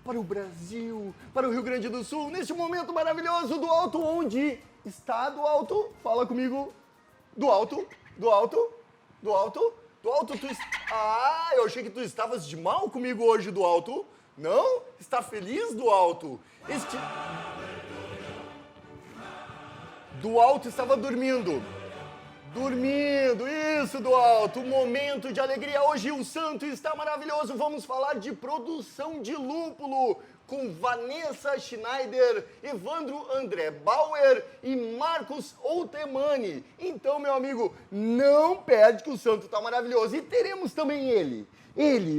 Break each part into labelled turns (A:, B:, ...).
A: para o Brasil, para o Rio Grande do Sul, neste momento maravilhoso do alto, onde está do alto? Fala comigo. Do alto, do alto, do alto, do alto. Ah, eu achei que tu estavas de mal comigo hoje, do alto. Não? Está feliz, do alto? Do alto estava dormindo. Dormindo, isso, do alto, momento de alegria. Hoje o santo está maravilhoso. Vamos falar de produção de lúpulo com Vanessa Schneider, Evandro André Bauer e Marcos Oltemani. Então, meu amigo, não perde que o santo está maravilhoso. E teremos também ele,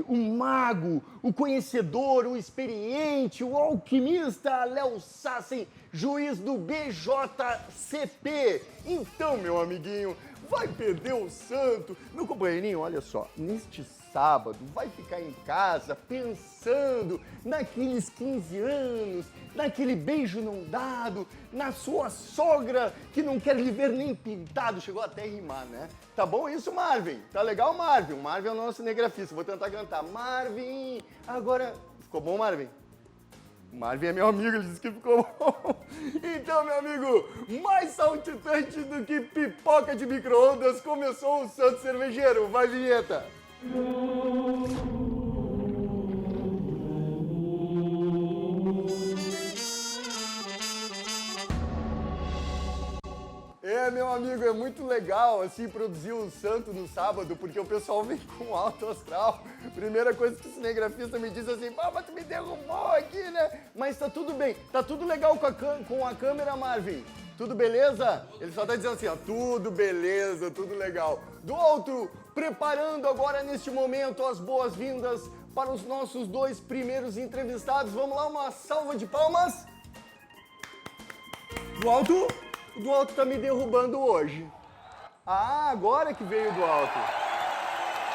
A: o mago, o conhecedor, o experiente, o alquimista Léo Sassen, juiz do BJCP. Então, meu amiguinho, vai perder o santo. Meu companheirinho, olha só, neste sábado vai ficar em casa pensando naqueles 15 anos, naquele beijo não dado, na sua sogra que não quer lhe ver nem pintado. Chegou até a rimar, né? Tá bom isso, Marvin? Tá legal, Marvin? O Marvin é o nosso cinegrafista. Vou tentar cantar. Marvin, agora... Ficou bom, Marvin? Marvin é meu amigo, ele disse que ficou bom. Então, meu amigo, mais saltitante do que pipoca de micro-ondas, começou o Santo Cervejeiro. Vai, vinheta! Meu amigo, é muito legal, assim, produzir o santo no sábado, porque o pessoal vem com alto astral. Primeira coisa que o cinegrafista me diz assim, mas tu me derrubou aqui, né? Mas tá tudo bem, tá tudo legal com a câmera, Marvin? Tudo beleza? Ele só tá dizendo assim, ó, tudo beleza, tudo legal. Do alto, preparando agora neste momento as boas-vindas para os nossos dois primeiros entrevistados. Vamos lá, uma salva de palmas. Do alto... Do alto tá me derrubando hoje. Ah, agora que veio do alto.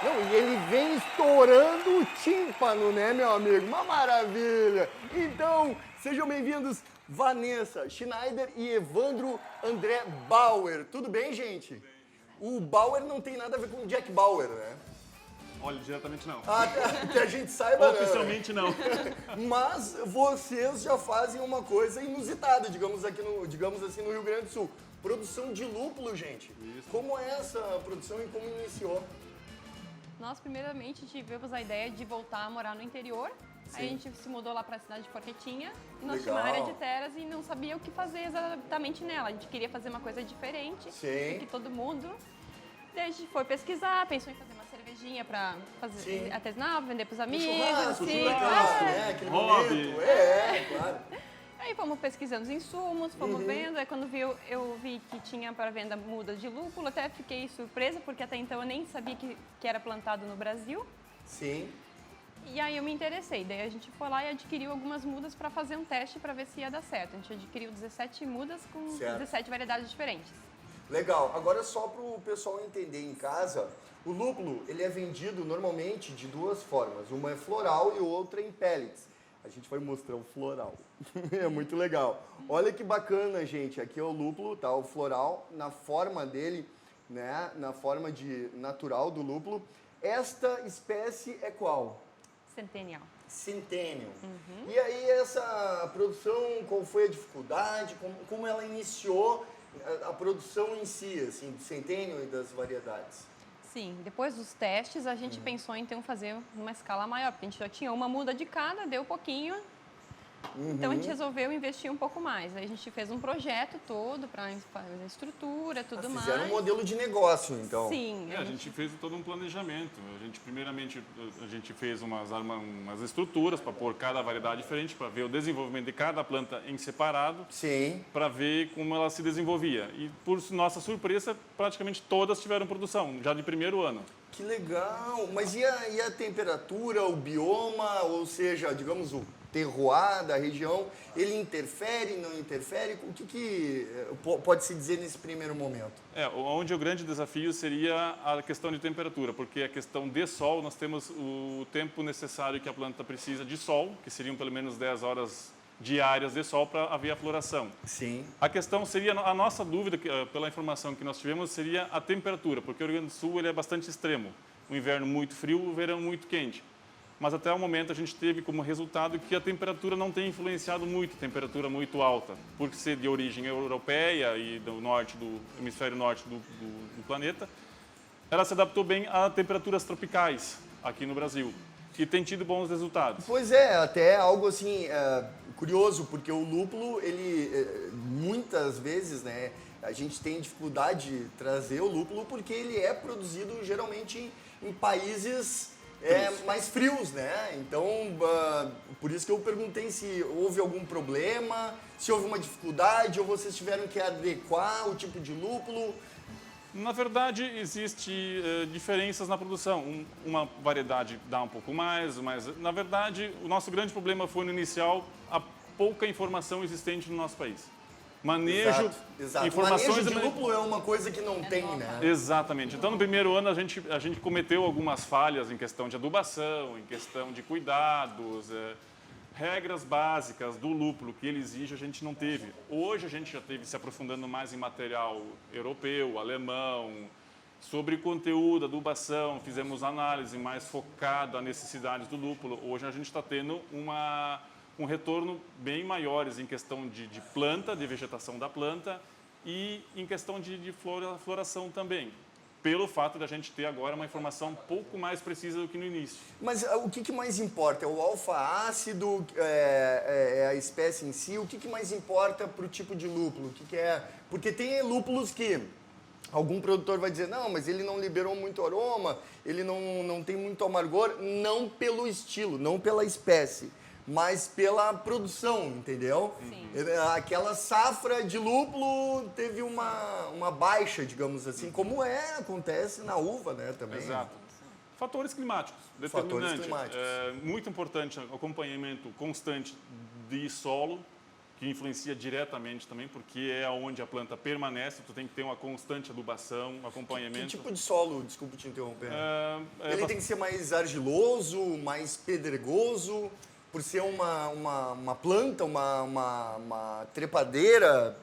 A: Não, e ele vem estourando o tímpano, né, meu amigo? Uma maravilha. Então, sejam bem-vindos, Vanessa Schneider e Evandro André Bauer. Tudo bem, gente? O Bauer não tem nada a ver com o Jack Bauer, né?
B: Olha, diretamente não.
A: Ah, que a gente saiba,
B: oficialmente não.
A: Mas vocês já fazem uma coisa inusitada, digamos assim, no Rio Grande do Sul. Produção de lúpulo, gente. Isso. Como é essa produção e como iniciou?
C: Nós, primeiramente, tivemos a ideia de voltar a morar no interior. Sim. Aí a gente se mudou lá para a cidade de Forquetinha. E nós tínhamos uma área de terras e não sabia o que fazer exatamente nela. A gente queria fazer uma coisa diferente do que todo mundo. Daí a gente foi pesquisar, pensou em fazer uma cervejinha pra fazer artesanal, vender pros amigos.
A: Churrasco,
C: assim.
A: né? Aquele momento. Claro.
C: Aí fomos pesquisando os insumos, fomos vendo. Aí quando eu vi que tinha para venda mudas de lúpulo, até fiquei surpresa, porque até então eu nem sabia que era plantado no Brasil.
A: Sim.
C: E aí eu me interessei. Daí a gente foi lá e adquiriu algumas mudas para fazer um teste para ver se ia dar certo. A gente adquiriu 17 mudas com 17 variedades diferentes.
A: Legal. Agora só para o pessoal entender em casa, o lúpulo ele é vendido normalmente de duas formas. Uma é floral e outra em pellets. A gente vai mostrar o floral. É muito legal. Olha que bacana, gente. Aqui é o lúpulo, tá? O floral na forma dele, né? Na forma de natural do lúpulo. Esta espécie é qual?
C: Centennial.
A: Centennial. E aí essa produção, qual foi a dificuldade? Como ela iniciou a produção em si, assim, do Centennial e das variedades?
C: Sim, depois dos testes a gente pensou em então fazer uma escala maior, porque a gente já tinha uma muda de cada, deu pouquinho, então a gente resolveu investir um pouco mais. Aí a gente fez um projeto todo para fazer a estrutura, tudo mais.
A: Fizeram um modelo de negócio, então.
C: Sim.
B: A gente fez todo um planejamento. Primeiramente, a gente fez umas estruturas para pôr cada variedade diferente, para ver o desenvolvimento de cada planta em separado.
A: Sim.
B: Para ver como ela se desenvolvia. E, por nossa surpresa, praticamente todas tiveram produção, já de primeiro ano.
A: Que legal! Mas e a temperatura, o bioma, ou seja, digamos, o terroir da região, ele interfere, não interfere? O que pode se dizer nesse primeiro momento?
B: Onde o grande desafio seria a questão de temperatura, porque a questão de sol, nós temos o tempo necessário que a planta precisa de sol, que seriam pelo menos 10 horas diárias de sol para haver a floração.
A: Sim.
B: A questão seria, a nossa dúvida, pela informação que nós tivemos, seria a temperatura, porque o Rio Grande do Sul ele é bastante extremo. O inverno muito frio, o verão muito quente. mas até o momento a gente teve como resultado que a temperatura não tem influenciado muito, temperatura muito alta, por ser de origem europeia e do norte, do hemisfério norte do planeta, ela se adaptou bem a temperaturas tropicais aqui no Brasil e tem tido bons resultados.
A: Pois é, até algo assim curioso, porque o lúpulo, ele muitas vezes, né, a gente tem dificuldade de trazer o lúpulo porque ele é produzido geralmente em países mais frios, né? Então, por isso que eu perguntei se houve algum problema, se houve uma dificuldade ou vocês tiveram que adequar o tipo de lúpulo.
B: Na verdade, existe diferenças na produção. Uma variedade dá um pouco mais, mas na verdade o nosso grande problema foi no inicial a pouca informação existente no nosso país. Manejo,
A: exato.
B: informações
A: Manejo de lúpulo é uma coisa que não tem, né?
B: Exatamente. Então, no primeiro ano, a gente cometeu algumas falhas em questão de adubação, em questão de cuidados, regras básicas do lúpulo que ele exige, a gente não teve. Hoje, a gente já teve se aprofundando mais em material europeu, alemão, sobre conteúdo, adubação, fizemos análise mais focada nas necessidades do lúpulo. Hoje, a gente está tendo um retorno bem maiores em questão de planta, de vegetação da planta e em questão de floração também, pelo fato de a gente ter agora uma informação um pouco mais precisa do que no início.
A: Mas o que mais importa? É o alfa-ácido, é a espécie em si? O que mais importa para o tipo de lúpulo? O que é? Porque tem lúpulos que algum produtor vai dizer, não, mas ele não liberou muito aroma, ele não tem muito amargor, não pelo estilo, não pela espécie, mas pela produção, entendeu?
C: Sim.
A: Aquela safra de lúpulo teve uma baixa, digamos assim, como acontece na uva, né, também.
B: Exato. Fatores climáticos, determinante. É muito importante o acompanhamento constante de solo, que influencia diretamente também, porque é onde a planta permanece, tu tem que ter uma constante adubação, acompanhamento.
A: Que tipo de solo, desculpa te interromper, ele tem que ser mais argiloso, mais pedregoso? Por ser uma planta, uma trepadeira,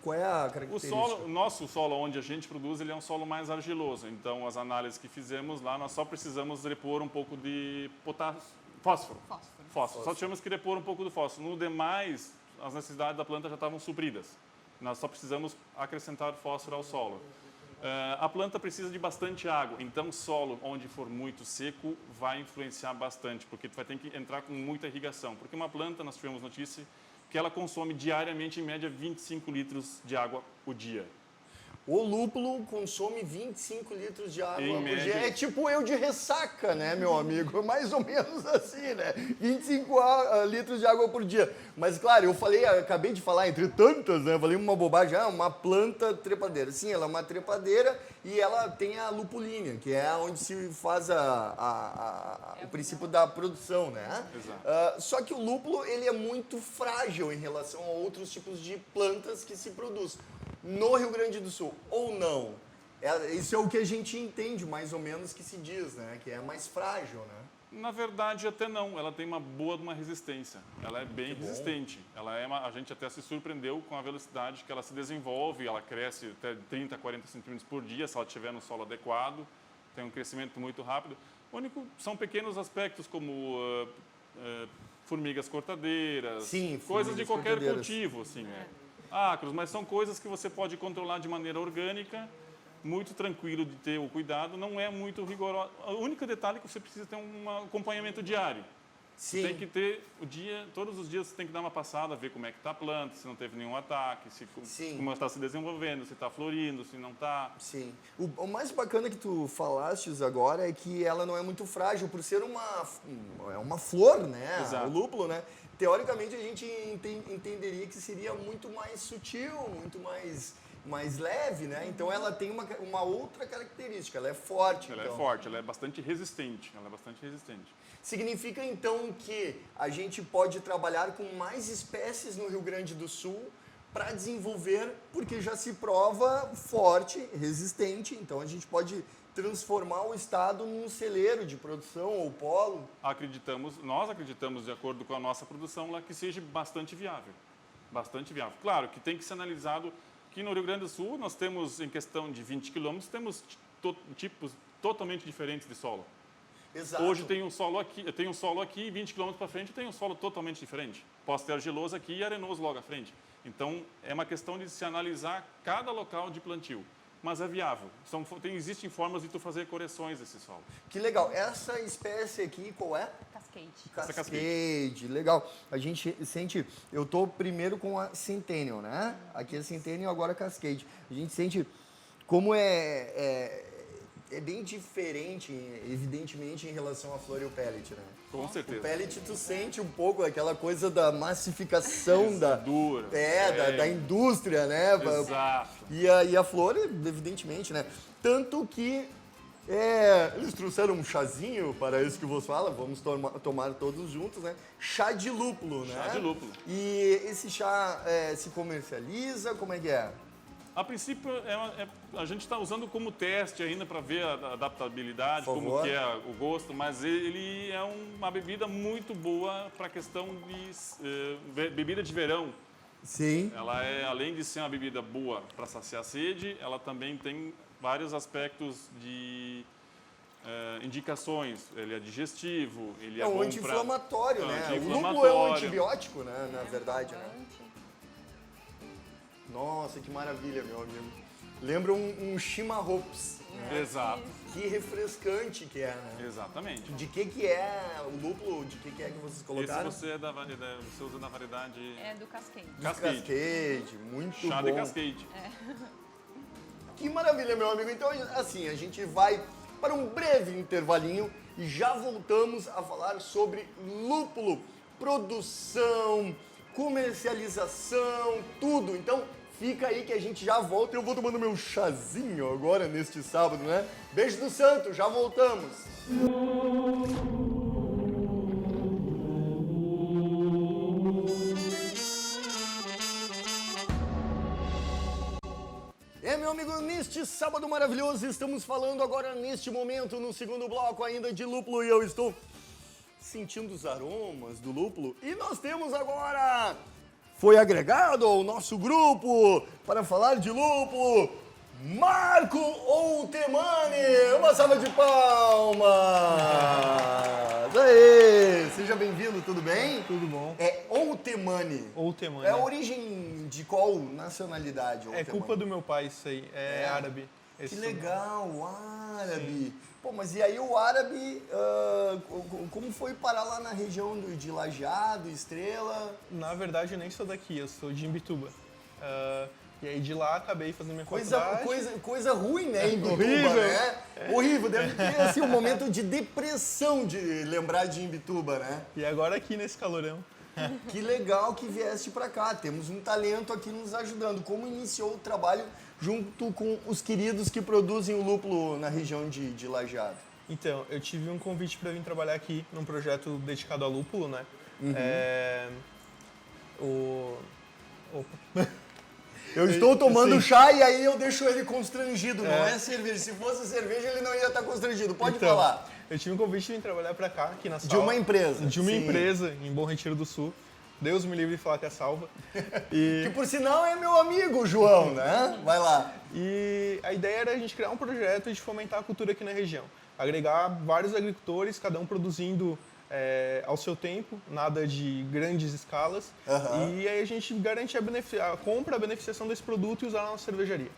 A: qual é a característica?
B: O nosso solo onde a gente produz, ele é um solo mais argiloso. Então, as análises que fizemos lá, nós só precisamos repor um pouco de fósforo. Só tivemos que repor um pouco do fósforo. No demais, as necessidades da planta já estavam supridas. Nós só precisamos acrescentar fósforo ao solo. A planta precisa de bastante água, então solo onde for muito seco vai influenciar bastante, porque tu vai ter que entrar com muita irrigação. Porque uma planta, nós tivemos notícia, que ela consome diariamente, em média, 25 litros de água por dia.
A: O lúpulo consome 25 litros de água por
B: média.
A: dia. É tipo eu de ressaca, né, meu amigo? Mais ou menos assim, né? 25 litros de água por dia. Mas, claro, acabei de falar, entre tantas, né? Falei uma bobagem, uma planta trepadeira. Sim, ela é uma trepadeira e ela tem a lupulínea, que é onde se faz o princípio da produção, né?
B: Exato.
A: Só que o lúpulo, ele é muito frágil em relação a outros tipos de plantas que se produzem. No Rio Grande do Sul, ou não? Isso é o que a gente entende, mais ou menos, que se diz, né? Que é mais frágil, né?
B: Na verdade, até não. Ela tem uma resistência. Ela é bem resistente. A gente até se surpreendeu com a velocidade que ela se desenvolve. Ela cresce até 30, 40 centímetros por dia, se ela estiver no solo adequado. Tem um crescimento muito rápido. São pequenos aspectos como formigas cortadeiras,
A: Sim,
B: coisas de qualquer cultivo, assim, ácaros, mas são coisas que você pode controlar de maneira orgânica, muito tranquilo de ter o cuidado, não é muito rigoroso. O único detalhe é que você precisa ter um acompanhamento diário.
A: Sim.
B: Você tem que ter todos os dias você tem que dar uma passada, ver como é que está a planta, se não teve nenhum ataque, como está se desenvolvendo, se está florindo, se não está.
A: Sim. O mais bacana que tu falastes agora é que ela não é muito frágil, por ser uma flor, né?
B: Exato.
A: O lúpulo, né? Teoricamente, a gente entenderia que seria muito mais sutil, muito mais leve, né? Então, ela tem uma outra característica, ela é forte.
B: Ela é forte, ela é bastante resistente.
A: Significa, então, que a gente pode trabalhar com mais espécies no Rio Grande do Sul para desenvolver, porque já se prova forte, resistente, então a gente pode transformar o estado num celeiro de produção ou polo.
B: Nós acreditamos, de acordo com a nossa produção, lá que seja bastante viável. Bastante viável. Claro que tem que ser analisado que no Rio Grande do Sul nós temos, em questão de 20 quilômetros, temos tipos totalmente diferentes de solo.
A: Exato.
B: Hoje tem um solo aqui, eu tenho um solo aqui, 20 km para frente, tem um solo totalmente diferente. Posso ter argiloso aqui e arenoso logo à frente. Então, é uma questão de se analisar cada local de plantio. Mas é viável. Existem formas de tu fazer correções desse solo.
A: Que legal. Essa espécie aqui, qual é?
C: Cascade.
A: Cascade. Legal. A gente sente... Eu tô primeiro com a Centennial, né? Aqui é Centennial, agora Cascade. A gente sente como é bem diferente, evidentemente, em relação à flor e o pellet, né?
B: Com certeza.
A: O pellet tu sente um pouco aquela coisa da massificação da indústria, né?
B: Exato.
A: E a flor, evidentemente, né? Tanto que eles trouxeram um chazinho para isso que você fala, vamos tomar todos juntos, né? Chá de lúpulo, né?
B: Chá de lúpulo.
A: E esse chá se comercializa, como é que é?
B: A princípio, a gente está usando como teste ainda para ver a adaptabilidade,
A: Por
B: como
A: favor.
B: que é o gosto, mas ele é uma bebida muito boa para a questão de bebida de verão.
A: Sim.
B: Ela além de ser uma bebida boa para saciar a sede, ela também tem vários aspectos de indicações. Ele é digestivo, ele é
A: um
B: bom
A: anti-inflamatório, né? O lúpulo é um
B: anti-inflamatório.
A: antibiótico, né? Na verdade, né? Nossa, que maravilha, meu amigo. Lembra um Chimarrops.
B: Exato,
A: Que refrescante que é, né?
B: exatamente.
A: De que é o lúpulo? De que é que vocês colocaram?
B: Esse você usa na variedade
C: É do Cascade.
B: Cascade.
A: Cascade, muito
B: Chá
A: bom.
B: de Cascade.
A: Que maravilha, meu amigo. Então, assim, a gente vai para um breve intervalinho e já voltamos a falar sobre lúpulo, produção, comercialização, tudo. Então, fica aí que a gente já volta. Eu vou tomando meu chazinho agora neste sábado, né? Beijo do santo, já voltamos. Meu amigo, neste sábado maravilhoso, estamos falando agora neste momento, no segundo bloco ainda de lúpulo, e eu estou sentindo os aromas do lúpulo. E nós temos agora, foi agregado ao nosso grupo para falar de lúpulo, Marco Oltemani. Uma salva de palmas! Aê! Seja bem-vindo, tudo bem?
D: Tudo bom.
A: É Oltemani.
D: Oltemani.
A: É a origem de qual nacionalidade?
D: É
A: Oltemani?
D: culpa do meu pai isso aí, é árabe.
A: Que
D: Esse
A: legal, árabe. Pô, mas e aí o árabe, como foi parar lá na região de Lajeado, Estrela?
D: Na verdade, eu nem sou daqui, eu sou de Imbituba. E aí de lá acabei fazendo minha faculdade.
A: Coisa ruim, né, em Imbituba,
D: horrível.
A: né? Horrível, deve ter assim, um momento de depressão de lembrar de Imbituba, né?
D: E agora aqui nesse calorão.
A: Que legal que vieste pra cá, temos um talento aqui nos ajudando. Como iniciou o trabalho junto com os queridos que produzem o lúpulo na região de Lajeado?
D: Então, eu tive um convite para vir trabalhar aqui num projeto dedicado a lúpulo, né? Opa.
A: Eu estou tomando
D: Sim.
A: chá e aí eu deixo ele constrangido, não
D: É.
A: é cerveja. Se fosse cerveja, ele não ia estar constrangido. Pode
D: Então,
A: falar.
D: Eu tive um convite de vir trabalhar para cá, aqui na
A: De
D: Salva.
A: uma empresa.
D: De uma
A: sim.
D: empresa, em Bom Retiro do Sul. Deus me livre de falar que é Salva. E...
A: Que por sinal é meu amigo, João, né? Vai lá.
D: E a ideia era a gente criar um projeto de fomentar a cultura aqui na região. Agregar vários agricultores, cada um produzindo ao seu tempo, nada de grandes escalas. E aí a gente garante a compra, a beneficiação desse produto e usar na nossa cervejaria.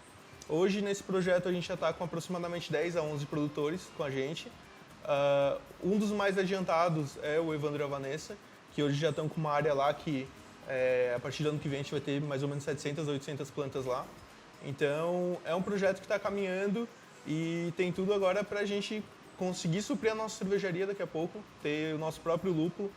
D: Hoje, nesse projeto, a gente já está com aproximadamente 10 a 11 produtores com a gente. Um dos mais adiantados é o Evandro e a Vanessa, que hoje já estão com uma área lá que, a partir do ano que vem, a gente vai ter mais ou menos 700 a 800 plantas lá. Então, é um projeto que está caminhando e tem tudo agora para a gente conseguir suprir a nossa cervejaria daqui a pouco, ter o nosso próprio lúpulo.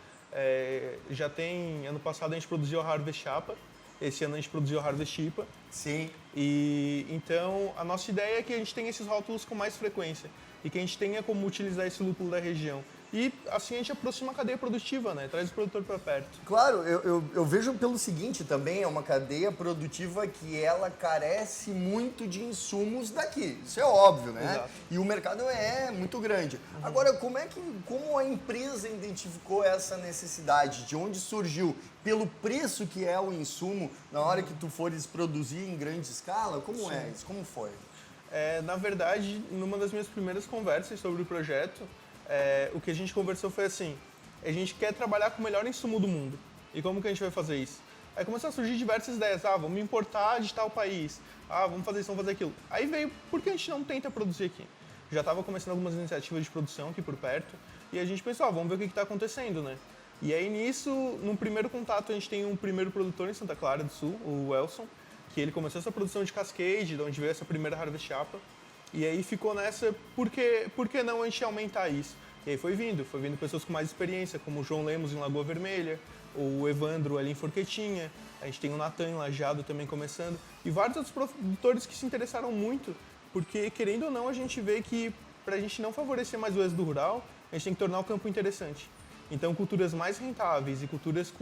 D: Já tem, ano passado a gente produziu a Harvest Chapa, esse ano a gente produziu a Harvest IPA.
A: Sim.
D: E então a nossa ideia é que a gente tenha esses rótulos com mais frequência e que a gente tenha como utilizar esse lúpulo da região. E assim a gente aproxima a cadeia produtiva, né? Traz o produtor para perto.
A: Claro, eu vejo pelo seguinte também, é uma cadeia produtiva que ela carece muito de insumos daqui. Isso é óbvio, né?
D: Exato.
A: E o mercado é muito grande. Agora, como a empresa identificou essa necessidade? De onde surgiu? Pelo preço que é o insumo, na hora que tu fores produzir em grande escala? Como é isso? Como foi?
D: Na verdade, numa das minhas primeiras conversas sobre o projeto, o que a gente conversou foi assim, a gente quer trabalhar com o melhor insumo do mundo. E como que a gente vai fazer isso? Aí começou a surgir diversas ideias. Vamos importar de tal país. Vamos fazer isso, vamos fazer aquilo. Aí veio, por que a gente não tenta produzir aqui? Já estava começando algumas iniciativas de produção aqui por perto. E a gente pensou, vamos ver o que está acontecendo, né? E aí nisso, num primeiro contato, a gente tem um primeiro produtor em Santa Clara do Sul, o Elson, que ele começou essa produção de Cascade, de onde veio essa primeira Harvest Chapa. E aí ficou nessa, por que não a gente aumentar isso? E aí foi vindo pessoas com mais experiência, como o João Lemos em Lagoa Vermelha, o Evandro ali em Forquetinha, a gente tem o Natan em Lajeado também começando, e vários outros produtores que se interessaram muito, porque querendo ou não a gente vê que para a gente não favorecer mais o êxodo rural, a gente tem que tornar o campo interessante. Então culturas mais rentáveis e culturas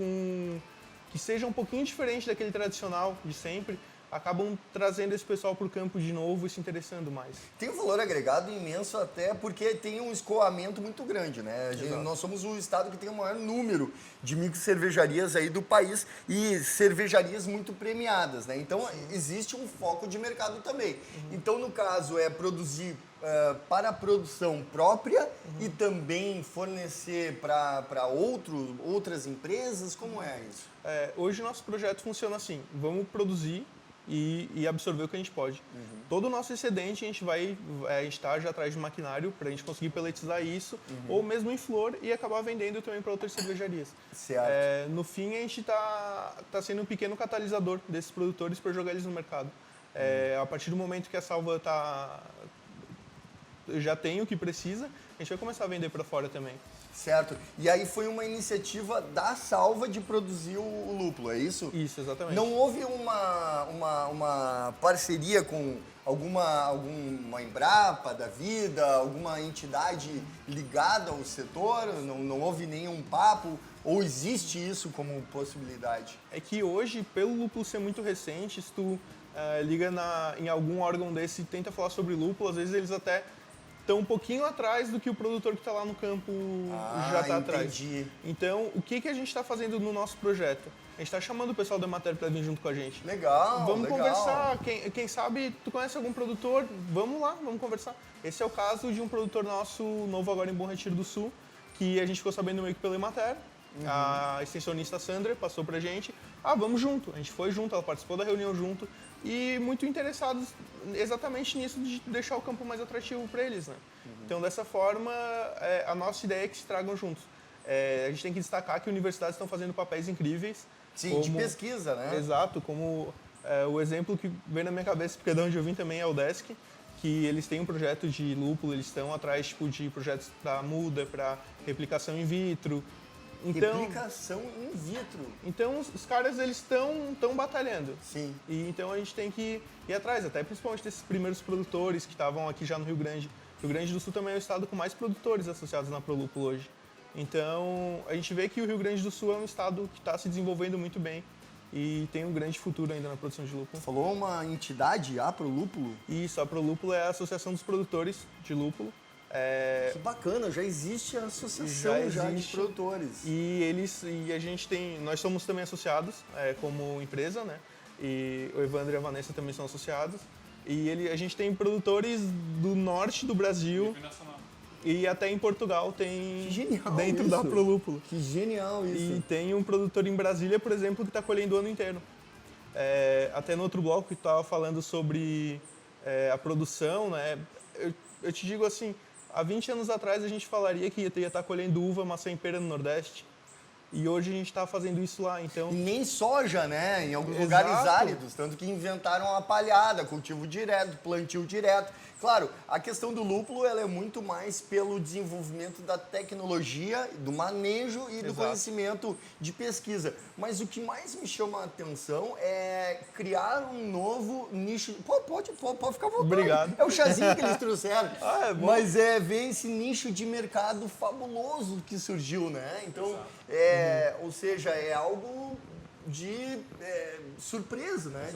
D: que sejam um pouquinho diferentes daquele tradicional de sempre, acabam trazendo esse pessoal para o campo de novo e se interessando mais.
A: Tem um valor agregado imenso até porque tem um escoamento muito grande, né? Nós somos o estado que tem o maior número de micro-cervejarias aí do país e cervejarias muito premiadas, né? Então, existe um foco de mercado também. Então, no caso, é produzir para a produção própria e também fornecer para outras empresas? Como é isso?
D: Hoje o nosso projeto funciona assim, vamos produzir e absorver o que a gente pode. Todo o nosso excedente a gente está já atrás de maquinário para a gente conseguir peletizar isso, ou mesmo em flor e acabar vendendo também para outras cervejarias.
A: Certo.
D: No fim a gente está sendo um pequeno catalisador desses produtores para jogar eles no mercado. A partir do momento que a salva já tem o que precisa, a gente vai começar a vender para fora também.
A: Certo. E aí foi uma iniciativa da Salva de produzir o lúpulo, é isso?
D: Isso, exatamente.
A: Não houve uma parceria com alguma Embrapa da vida, alguma entidade ligada ao setor? Não houve nenhum papo? Ou existe isso como possibilidade?
D: É que hoje, pelo lúpulo ser muito recente, se tu liga em algum órgão desse e tenta falar sobre lúpulo, às vezes eles até estão um pouquinho atrás do que o produtor que está lá no campo já está atrás. Então, o que a gente está fazendo no nosso projeto? A gente está chamando o pessoal da Emater para vir junto com a gente.
A: Legal,
D: vamos
A: legal.
D: Conversar. Quem sabe tu conhece algum produtor? Vamos lá, vamos conversar. Esse é o caso de um produtor nosso, novo agora em Bom Retiro do Sul, que a gente ficou sabendo meio que pela Emater. A extensionista Sandra passou pra gente, vamos junto. A gente foi junto, ela participou da reunião junto e muito interessados exatamente nisso de deixar o campo mais atrativo para eles, né? Então, dessa forma, a nossa ideia é que se tragam juntos. A gente tem que destacar que universidades estão fazendo papéis incríveis.
A: Sim, de pesquisa, né?
D: Exato, como o exemplo que vem na minha cabeça, porque de onde eu vim também é o Udesc, que eles têm um projeto de lúpulo, eles estão atrás de projetos para muda, para replicação in vitro.
A: Replicação in vitro.
D: Então, os caras, eles estão batalhando.
A: Sim.
D: E então a gente tem que ir atrás, até principalmente desses primeiros produtores que estavam aqui já no Rio Grande. O Rio Grande do Sul também é o estado com mais produtores associados na Prolúpulo hoje. Então, a gente vê que o Rio Grande do Sul é um estado que está se desenvolvendo muito bem e tem um grande futuro ainda na produção de lúpulo.
A: Falou uma entidade, a Prolúpulo?
D: Isso, a Prolúpulo é a Associação dos Produtores de Lúpulo.
A: Que bacana, já existe a associação já de produtores.
D: E a gente nós somos também associados como empresa, né? E o Evandro e a Vanessa também são associados. E a gente tem produtores do norte do Brasil e até em Portugal tem dentro da Prolúpulo.
A: Que genial isso.
D: E tem um produtor em Brasília, por exemplo, que está colhendo o ano inteiro. Até no outro bloco que estava falando sobre a produção, né? Eu te digo assim, há 20 anos atrás a gente falaria que ia estar colhendo uva, maçã e pera no Nordeste. E hoje a gente está fazendo isso lá, então...
A: E nem soja, né? Em alguns lugares áridos. Tanto que inventaram a palhada, cultivo direto, plantio direto. Claro, a questão do lúpulo ela é muito mais pelo desenvolvimento da tecnologia, do manejo e do conhecimento de pesquisa. Mas o que mais me chama a atenção é criar um novo nicho... Pode ficar à vontade.
D: Obrigado.
A: É o chazinho que eles trouxeram.
D: É bom.
A: Mas ver esse nicho de mercado fabuloso que surgiu, né? Então, ou seja, é algo de surpresa, né?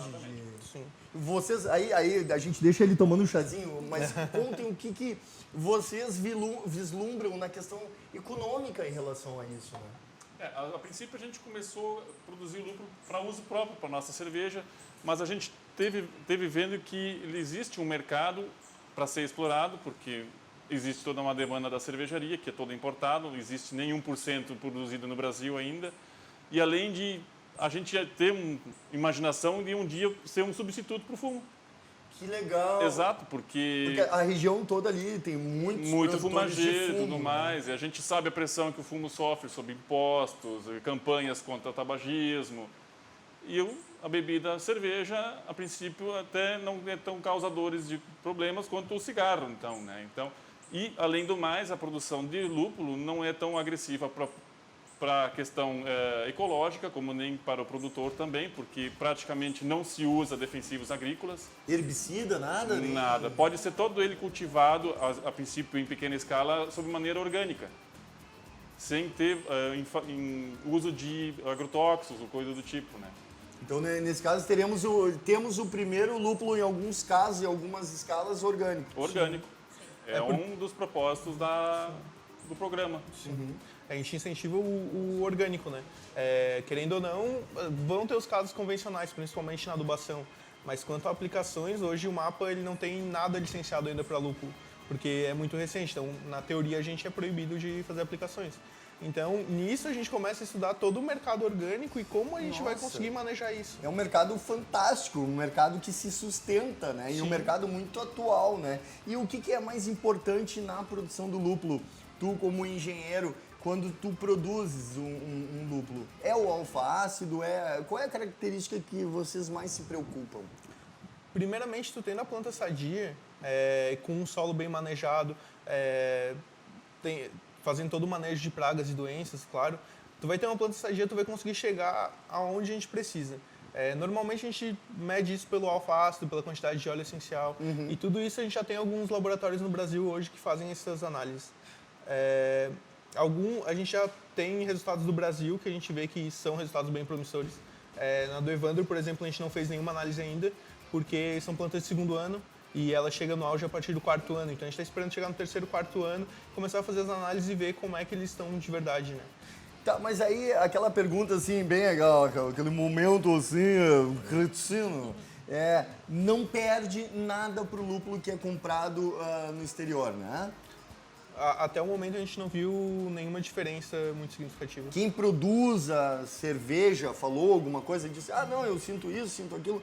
D: Sim.
A: Vocês, aí a gente deixa ele tomando um chazinho, mas contem o que vocês vislumbram na questão econômica em relação a isso, né?
B: A princípio a gente começou a produzir lúpulo para uso próprio, para nossa cerveja, mas a gente teve vendo que existe um mercado para ser explorado, porque existe toda uma demanda da cervejaria, que é todo importado, não existe nenhum por cento produzido no Brasil ainda. E além de a gente ter uma imaginação de um dia ser um substituto para o fumo.
A: Que legal.
B: Exato, porque
A: a região toda ali tem muito
B: fumageiro e tudo mais. E a gente sabe a pressão que o fumo sofre sob impostos, campanhas contra o tabagismo. E a bebida, a cerveja, a princípio, até não é tão causadores de problemas quanto o cigarro, então, né? Então, e, além do mais, a produção de lúpulo não é tão agressiva para a questão ecológica, como nem para o produtor também, porque praticamente não se usa defensivos agrícolas.
A: Herbicida, nada?
B: Nada. Pode ser todo ele cultivado, a princípio, em pequena escala, sob maneira orgânica, sem ter uso de agrotóxicos ou coisa do tipo, né?
A: Então, nesse caso, temos o primeiro lúpulo, em alguns casos, em algumas escalas, orgânico.
B: Orgânico. Sim. É um dos propósitos do programa.
D: Sim. A gente incentiva o orgânico, né? Querendo ou não, vão ter os casos convencionais, principalmente na adubação. Mas quanto a aplicações, hoje o mapa ele não tem nada licenciado ainda para lúpulo, porque é muito recente. Então, na teoria, a gente é proibido de fazer aplicações. Então, nisso a gente começa a estudar todo o mercado orgânico e como a gente vai conseguir manejar isso.
A: É um mercado fantástico, um mercado que se sustenta, né? E um mercado muito atual, né? E o que é mais importante na produção do lúpulo? Tu, como engenheiro, quando tu produzes um lúpulo, é o alfa-ácido? Qual é a característica que vocês mais se preocupam?
D: Primeiramente, tu tendo a planta sadia, com um solo bem manejado, fazendo todo o manejo de pragas e doenças, claro, tu vai ter uma planta sadia, tu vai conseguir chegar aonde a gente precisa. Normalmente a gente mede isso pelo alfa-ácido, pela quantidade de óleo essencial, e tudo isso a gente já tem alguns laboratórios no Brasil hoje que fazem essas análises. A gente já tem resultados do Brasil que a gente vê que são resultados bem promissores. Na do Evandro, por exemplo, a gente não fez nenhuma análise ainda, porque são plantas de segundo ano, e ela chega no auge a partir do quarto ano. Então a gente está esperando chegar no terceiro, quarto ano, começar a fazer as análises e ver como é que eles estão de verdade, né?
A: Tá, mas aí aquela pergunta assim, bem legal, aquele momento assim, cretino, não perde nada pro lúpulo que é comprado no exterior, né?
D: Até o momento a gente não viu nenhuma diferença muito significativa.
A: Quem produz a cerveja falou alguma coisa, disse, não, eu sinto isso, sinto aquilo.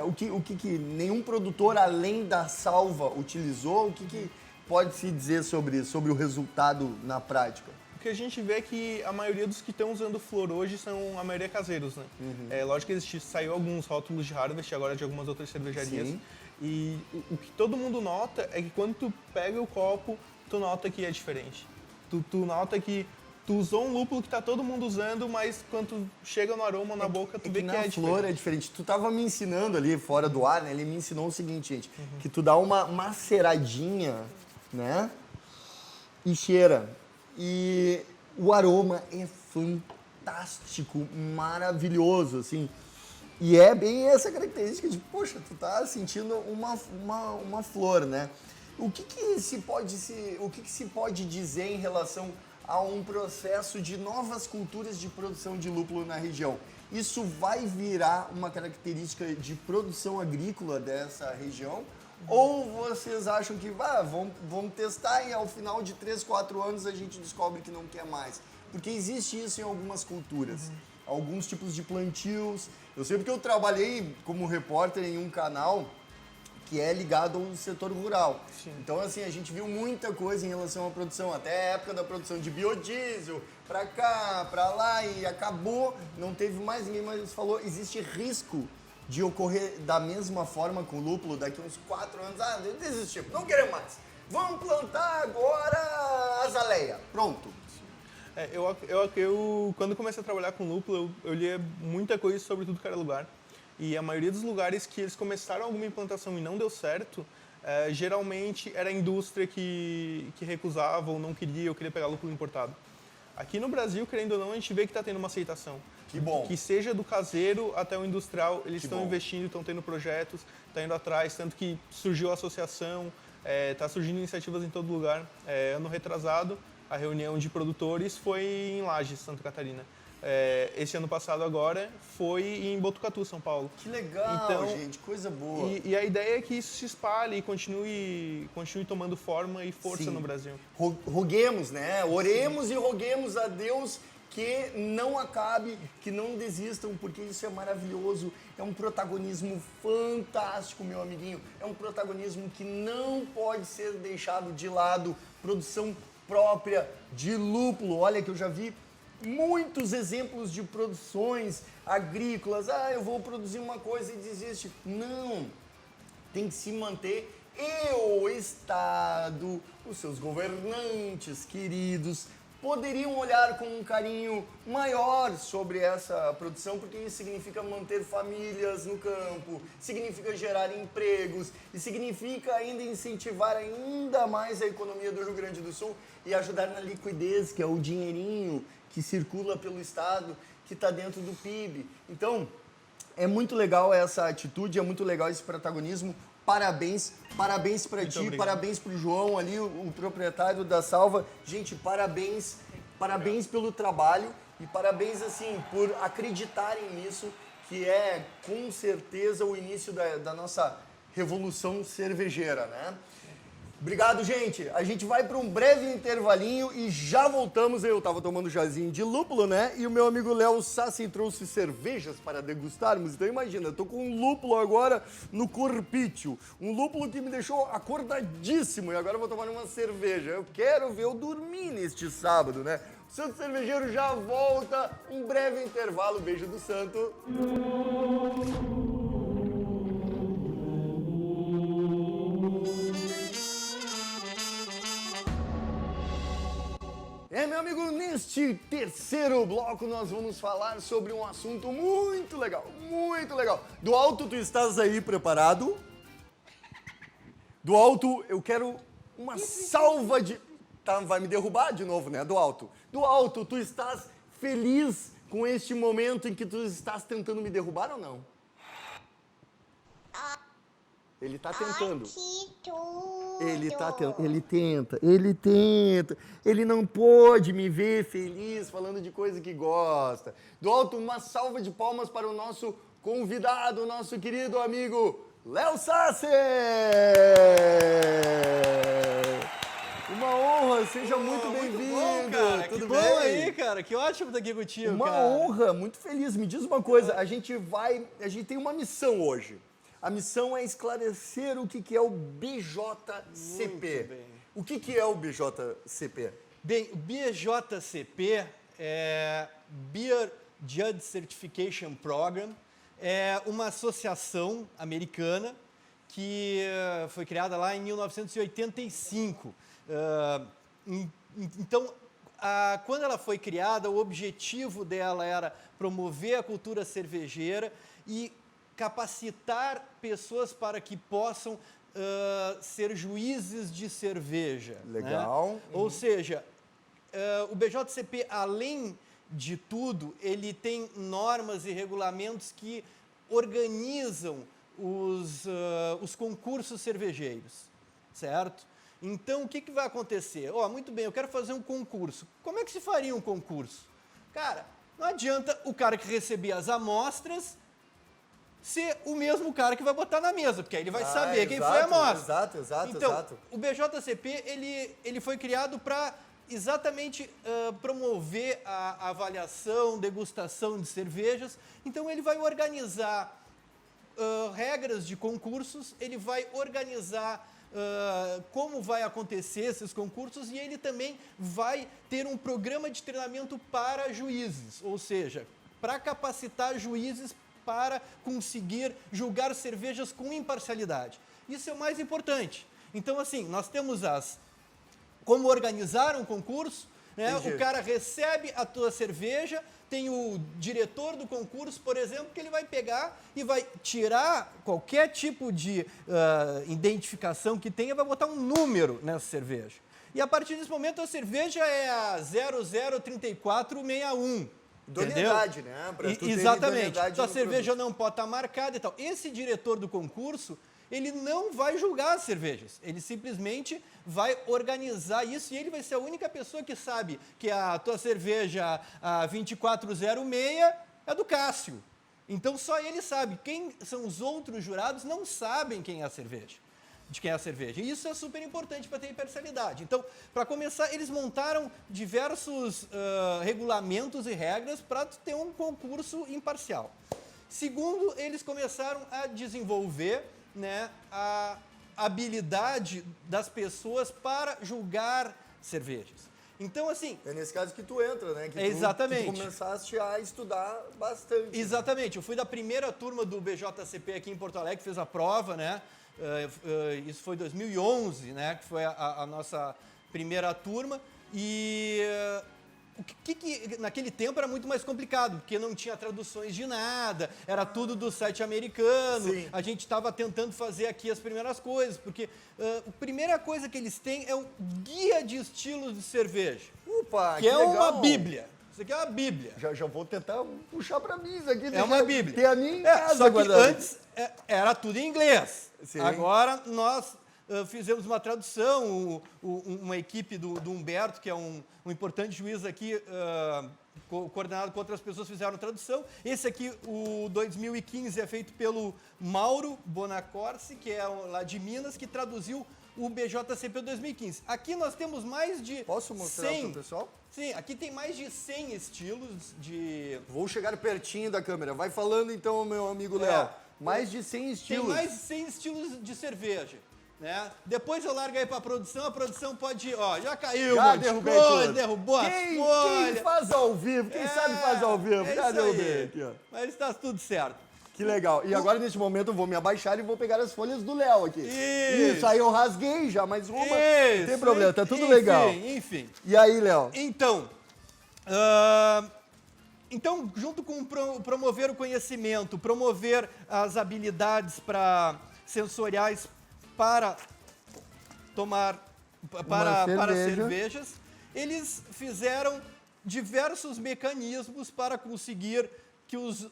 A: O que nenhum produtor, além da salva, utilizou? O que pode se dizer sobre o resultado na prática?
D: O que a gente vê é que a maioria dos que estão usando flor hoje são a maioria caseiros, né? Lógico que saiu alguns rótulos de Harvest agora de algumas outras cervejarias. Sim. E o que todo mundo nota é que quando tu pega o copo, tu nota que é diferente. Tu nota que tu usou um lúpulo que tá todo mundo usando, mas quando tu chega no aroma, na boca, tu vê que é diferente.
A: Na flor é diferente. Tu tava me ensinando ali, fora do ar, né? Ele me ensinou o seguinte, gente, que tu dá uma maceradinha, né? E cheira. E o aroma é fantástico, maravilhoso, assim. E é bem essa característica de, poxa, tu tá sentindo uma flor, né? O que se pode dizer em relação a um processo de novas culturas de produção de lúpulo na região? Isso vai virar uma característica de produção agrícola dessa região? Ou vocês acham que vamos testar e ao final de 3, 4 anos a gente descobre que não quer mais? Porque existe isso em algumas culturas, alguns tipos de plantios. Eu sei porque eu trabalhei como repórter em um canal que é ligado ao setor rural. Sim. Então, assim, a gente viu muita coisa em relação à produção, até a época da produção de biodiesel, pra cá, pra lá, e acabou, não teve mais, ninguém mais falou, existe risco de ocorrer da mesma forma com o lúpulo daqui uns 4 anos, desistimos, não queremos mais, vamos plantar agora azaleia, pronto.
D: Eu quando comecei a trabalhar com lúpulo, eu lia muita coisa sobre tudo que era lugar. E a maioria dos lugares que eles começaram alguma implantação e não deu certo, geralmente era a indústria que recusava ou não queria, ou queria pegar lúpulo importado. Aqui no Brasil, querendo ou não, a gente vê que está tendo uma aceitação.
A: Que bom.
D: Que seja do caseiro até o industrial, eles estão investindo, estão tendo projetos, estão indo atrás, tanto que surgiu a associação, está surgindo iniciativas em todo lugar. Ano retrasado, a reunião de produtores foi em Lages, Santa Catarina. esse ano passado agora, foi em Botucatu, São Paulo.
A: Que legal,
D: Então,
A: gente, coisa boa.
D: E a ideia é que isso se espalhe e continue tomando forma e força
A: Sim.
D: no Brasil.
A: Roguemos, né? Oremos e roguemos a Deus que não acabe, que não desistam, porque isso é maravilhoso. É um protagonismo fantástico, meu amiguinho. É um protagonismo que não pode ser deixado de lado. Produção própria de lúpulo. Olha que eu já vi muitos exemplos de produções agrícolas. Ah, eu vou produzir uma coisa e desiste. Não, tem que se manter. E o Estado, os seus governantes queridos, poderiam olhar com um carinho maior sobre essa produção, porque isso significa manter famílias no campo, significa gerar empregos e significa ainda incentivar ainda mais a economia do Rio Grande do Sul e ajudar na liquidez, que é o dinheirinho que circula pelo Estado, que está dentro do PIB. Então, é muito legal essa atitude, é muito legal esse protagonismo. Parabéns para ti,
D: obrigado.
A: parabéns para o João ali, o proprietário da Salva. Gente, parabéns pelo trabalho e parabéns assim por acreditarem nisso, que é com certeza o início da nossa revolução cervejeira, né? Obrigado, gente. A gente vai para um breve intervalinho e já voltamos. Eu estava tomando chazinho de lúpulo, né? E o meu amigo Léo Sassi trouxe cervejas para degustarmos. Então imagina, eu tô com um lúpulo agora no corpício. Um lúpulo que me deixou acordadíssimo e agora eu vou tomar uma cerveja. Eu quero ver eu dormir neste sábado, né? O Santo Cervejeiro já volta. Um breve intervalo. Beijo do Santo. Meu amigo, neste terceiro bloco nós vamos falar sobre um assunto muito legal, muito legal. Do alto, tu estás aí preparado? Do alto, eu quero uma salva de... Tá, vai me derrubar de novo, né? Do alto. Do alto, tu estás feliz com este momento em que tu estás tentando me derrubar ou não? Ele tá tentando. Ele tá tentando. Ele tenta. Ele não pode me ver feliz falando de coisa que gosta. Do alto, uma salva de palmas para o nosso convidado, o nosso querido amigo Léo Sassi! Uma honra, seja muito bem-vindo.
E: Tudo
A: bem?
E: bom aí, cara? Que ótimo estar aqui contigo,
A: Uma
E: cara.
A: honra, muito feliz. Me diz uma coisa, a gente tem uma missão hoje. A missão é esclarecer o que é o BJCP.
E: Muito bem.
A: O que é o BJCP?
E: Bem, o BJCP é Beer Judge Certification Program. É uma associação americana que foi criada lá em 1985. Então, quando ela foi criada, o objetivo dela era promover a cultura cervejeira e capacitar pessoas para que possam ser juízes de cerveja.
A: Legal.
E: Né? Ou seja, o BJCP, além de tudo, ele tem normas e regulamentos que organizam os concursos cervejeiros, certo? Então, o que vai acontecer? Muito bem, eu quero fazer um concurso. Como é que se faria um concurso? Cara, não adianta o cara que recebia as amostras ser o mesmo cara que vai botar na mesa, porque aí ele vai saber quem foi a amostra.
A: Exato.
E: O BJCP, ele foi criado para exatamente promover a avaliação, degustação de cervejas. Então, ele vai organizar regras de concursos, ele vai organizar como vai acontecer esses concursos e ele também vai ter um programa de treinamento para juízes, ou seja, para capacitar juízes para conseguir julgar cervejas com imparcialidade. Isso é o mais importante. Então, assim, nós temos como organizar um concurso, né? O cara recebe a tua cerveja, tem o diretor do concurso, por exemplo, que ele vai pegar e vai tirar qualquer tipo de identificação que tenha, vai botar um número nessa cerveja. E a partir desse momento a cerveja é a 003461.
A: Idoneidade, né?
E: Exatamente. Tua cerveja não pode estar marcada e tal. Esse diretor do concurso, ele não vai julgar as cervejas. Ele simplesmente vai organizar isso e ele vai ser a única pessoa que sabe que a tua cerveja a 2406 é do Cássio. Então só ele sabe. Quem são os outros jurados não sabem quem é a cerveja. De quem é a cerveja. E isso é super importante para ter imparcialidade. Então, para começar, eles montaram diversos regulamentos e regras para ter um concurso imparcial. Segundo, eles começaram a desenvolver, né, a habilidade das pessoas para julgar cervejas. Então, assim...
A: É nesse caso que tu entra, né? Que
E: exatamente.
A: Tu começaste a estudar bastante.
E: Exatamente. Eu fui da primeira turma do BJCP aqui em Porto Alegre, fez a prova, né? Isso foi 2011, né? Que foi a nossa primeira turma. E o que naquele tempo era muito mais complicado, porque não tinha traduções de nada, era tudo do site americano.
A: Sim.
E: A gente estava tentando fazer aqui as primeiras coisas, porque a primeira coisa que eles têm é o guia de estilos de cerveja.
A: Opa,
E: que é
A: legal.
E: uma bíblia. Isso aqui é uma bíblia.
A: Já vou tentar puxar pra mim isso aqui.
E: É uma bíblia.
A: Tem a minha em casa
E: só que
A: guardada.
E: antes era tudo em inglês.
A: Sim.
E: Agora nós fizemos uma tradução, uma equipe do Humberto, que é um importante juiz aqui, coordenado com outras pessoas, fizeram tradução. Esse aqui, o 2015, é feito pelo Mauro Bonacorsi, que é lá de Minas, que traduziu o BJCP 2015. Aqui nós temos mais de
A: Posso mostrar
E: 100...
A: pro pessoal?
E: Sim, aqui tem mais de 100 estilos de...
A: Vou chegar pertinho da câmera. Vai falando então, meu amigo Léo. Mais de 100 estilos.
E: Tem mais de 100 estilos de cerveja. Né? Depois eu largo aí para a produção pode... Ó, já caiu,
A: Já
E: um monte de
A: derrubei
E: coisa,
A: tudo.
E: derrubou as
A: Quem
E: folhas.
A: faz ao vivo? Quem sabe faz ao vivo?
E: É
A: Já
E: isso aí.
A: derrubei aqui, ó.
E: Mas está tudo certo.
A: Que legal. E agora, nesse momento, eu vou me abaixar e vou pegar as folhas do Léo aqui.
E: Isso.
A: Aí eu rasguei já, mas uma... Não
E: Isso.
A: tem problema, tá tudo
E: Enfim,
A: legal.
E: Enfim.
A: E aí, Léo?
E: Então, junto com promover o conhecimento, promover as habilidades sensoriais para tomar para cervejas, eles fizeram diversos mecanismos para conseguir que os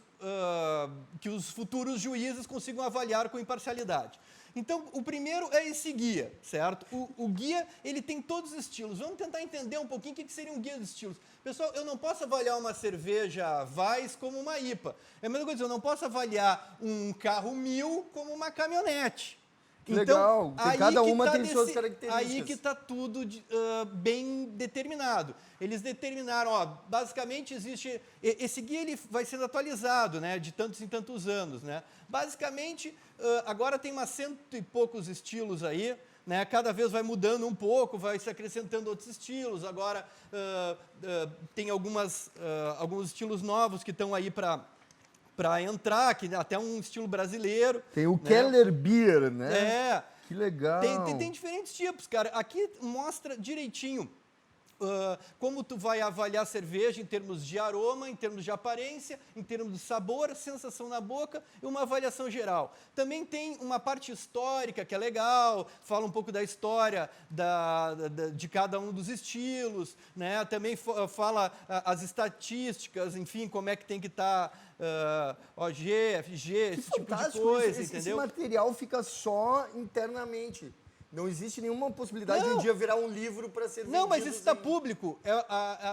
E: futuros juízes consigam avaliar com imparcialidade. Então, o primeiro é esse guia, certo? O guia, ele tem todos os estilos. Vamos tentar entender um pouquinho o que seria um guia dos estilos. Pessoal, eu não posso avaliar uma cerveja Weiss como uma IPA. É a mesma coisa, eu não posso avaliar um carro 1000 como uma caminhonete.
A: Legal,
E: Então,
A: cada uma tem suas características.
E: Aí que está tudo bem determinado. Eles determinaram, ó, basicamente existe... Esse guia ele vai sendo atualizado, né, de tantos em tantos anos. Né? Basicamente, agora tem umas 100 e poucos estilos aí, né? Cada vez vai mudando um pouco, vai se acrescentando outros estilos. Agora tem alguns estilos novos que estão aí para entrar, que até um estilo brasileiro.
A: Tem o
E: né?
A: Keller Beer, né?
E: É.
A: Que legal.
E: Tem diferentes tipos, cara. Aqui mostra direitinho como tu vai avaliar a cerveja em termos de aroma, em termos de aparência, em termos de sabor, sensação na boca e uma avaliação geral. Também tem uma parte histórica que é legal, fala um pouco da história de cada um dos estilos, né? Também fala as estatísticas, enfim, como é que tem que estar OG, FG, esse tipo de coisa, entendeu?
A: Esse material fica só internamente. Não existe nenhuma possibilidade de um dia virar um livro para ser vendido.
E: Não, mas isso está público.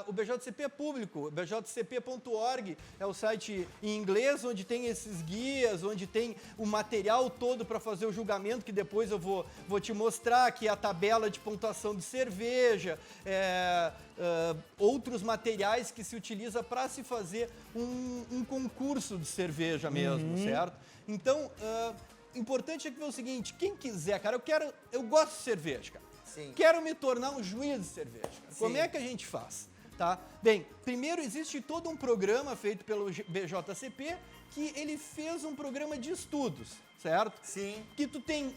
E: O BJCP é público. bjcp.org é o site em inglês, onde tem esses guias, onde tem o material todo para fazer o julgamento, que depois eu vou te mostrar, que é a tabela de pontuação de cerveja, outros materiais que se utiliza para se fazer um concurso de cerveja mesmo, certo? Então... importante é que é o seguinte, quem quiser, cara, eu gosto de cerveja, cara.
A: Sim.
E: Quero me tornar um juiz de cerveja. Cara. Como é que a gente faz? Tá? Bem, primeiro existe todo um programa feito pelo BJCP que ele fez um programa de estudos, certo?
A: Sim.
E: Que tu tem,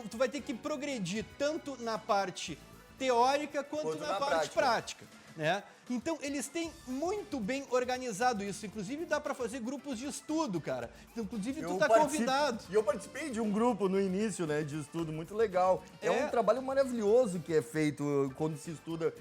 E: tu vai ter que progredir tanto na parte teórica quanto na parte prática, né? Então, eles têm muito bem organizado isso. Inclusive, dá para fazer grupos de estudo, cara. Inclusive, tu tá convidado.
A: E eu participei de um grupo no início, né, de estudo muito legal. É
E: É.
A: um trabalho maravilhoso que é feito quando se estuda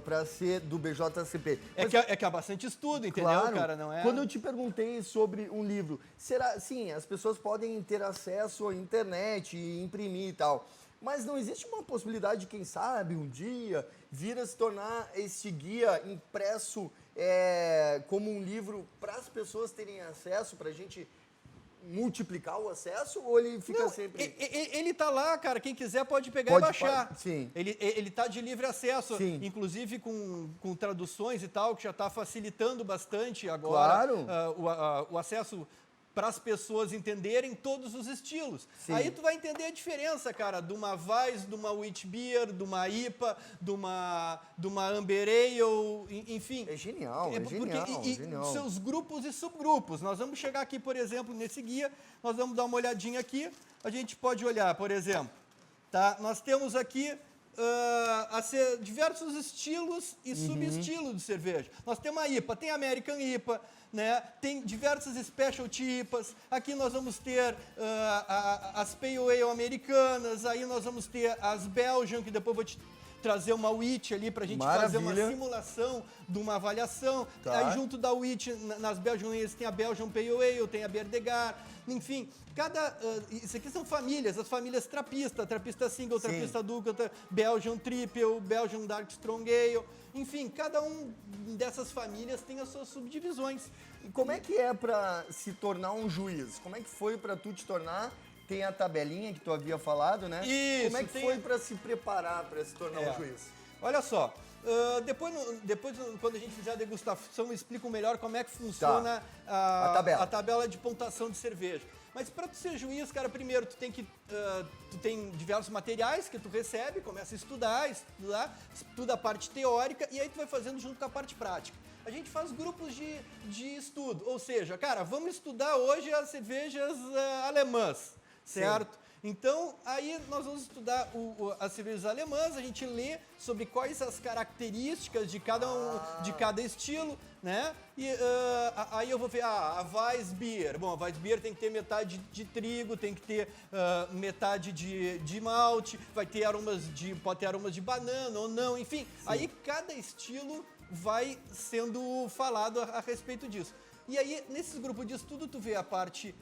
A: para ser do BJCP.
E: É que há bastante estudo, entendeu,
A: Claro,
E: cara? Não é...
A: quando eu te perguntei sobre um livro, será, sim, as pessoas podem ter acesso à internet e imprimir e tal, mas não existe uma possibilidade de, quem sabe, um dia vir a se tornar esse guia impresso como um livro para as pessoas terem acesso, para a gente multiplicar o acesso, ou ele fica
E: Não,
A: sempre...
E: ele tá lá, cara. Quem quiser pode pegar
A: Pode
E: e baixar.
A: sim.
E: Ele tá de livre acesso,
A: Sim.
E: inclusive com traduções e tal, que já está facilitando bastante agora
A: Claro.
E: o acesso para as pessoas entenderem todos os estilos.
A: Sim.
E: Aí tu vai entender a diferença, cara, de uma Weiss, de uma Wheat Beer, de uma IPA, de uma Amber Ale, enfim.
A: É genial, é
E: porque-
A: genial,
E: e
A: genial.
E: seus grupos e subgrupos. Nós vamos chegar aqui, por exemplo, nesse guia, nós vamos dar uma olhadinha aqui. A gente pode olhar, por exemplo, tá? Nós temos aqui diversos estilos e subestilos de cerveja. Nós temos a IPA, tem a American IPA, né? Tem diversas specialty IPAs. Aqui nós vamos ter as Pale Ale americanas, aí nós vamos ter as Belgian, que depois eu vou te trazer uma wheat ali para a gente fazer uma
A: Maravilha.
E: simulação de uma avaliação.
A: Tá.
E: Aí junto da wheat, nas Belgian Ales, tem a Belgian Pale Ale, tem a Berdegar, enfim, isso aqui são famílias, as famílias trapista single,
A: Sim.
E: trapista dupla, Belgian Triple, Belgian Dark Strong Ale, enfim, cada um dessas famílias tem as suas subdivisões.
A: E como é que é para se tornar um juiz? Como é que foi para tu te tornar? Tem a tabelinha que tu havia falado, né?
E: Isso,
A: Como é que
E: tem-
A: foi para se preparar para se tornar um juiz?
E: Olha só, depois quando a gente fizer a degustação, eu explico melhor como é que funciona
A: A tabela.
E: a tabela de pontuação de cerveja. Mas para tu ser juiz, cara, primeiro tu tem diversos materiais que tu recebe, começa a estudar, estuda a parte teórica e aí tu vai fazendo junto com a parte prática. A gente faz grupos de estudo, ou seja, cara, vamos estudar hoje as cervejas alemãs, certo? Então, aí nós vamos estudar as cervejas alemãs, a gente lê sobre quais as características de cada estilo, né? E aí eu vou ver, a Weissbier. Bom, a Weissbier tem que ter metade de trigo, tem que ter metade de malte, pode ter aromas de banana ou não, enfim. Aí cada estilo vai sendo falado a respeito disso. E aí, nesses grupos de estudo, tu vê a parte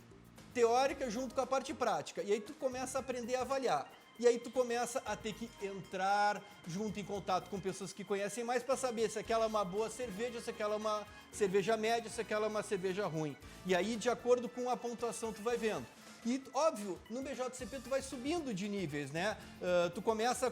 E: teórica junto com a parte prática. E aí tu começa a aprender a avaliar. E aí tu começa a ter que entrar junto em contato com pessoas que conhecem mais para saber se aquela é uma boa cerveja, se aquela é uma cerveja média, se aquela é uma cerveja ruim. E aí, de acordo com a pontuação, tu vai vendo. E, óbvio, no BJCP tu vai subindo de níveis, né? Tu começa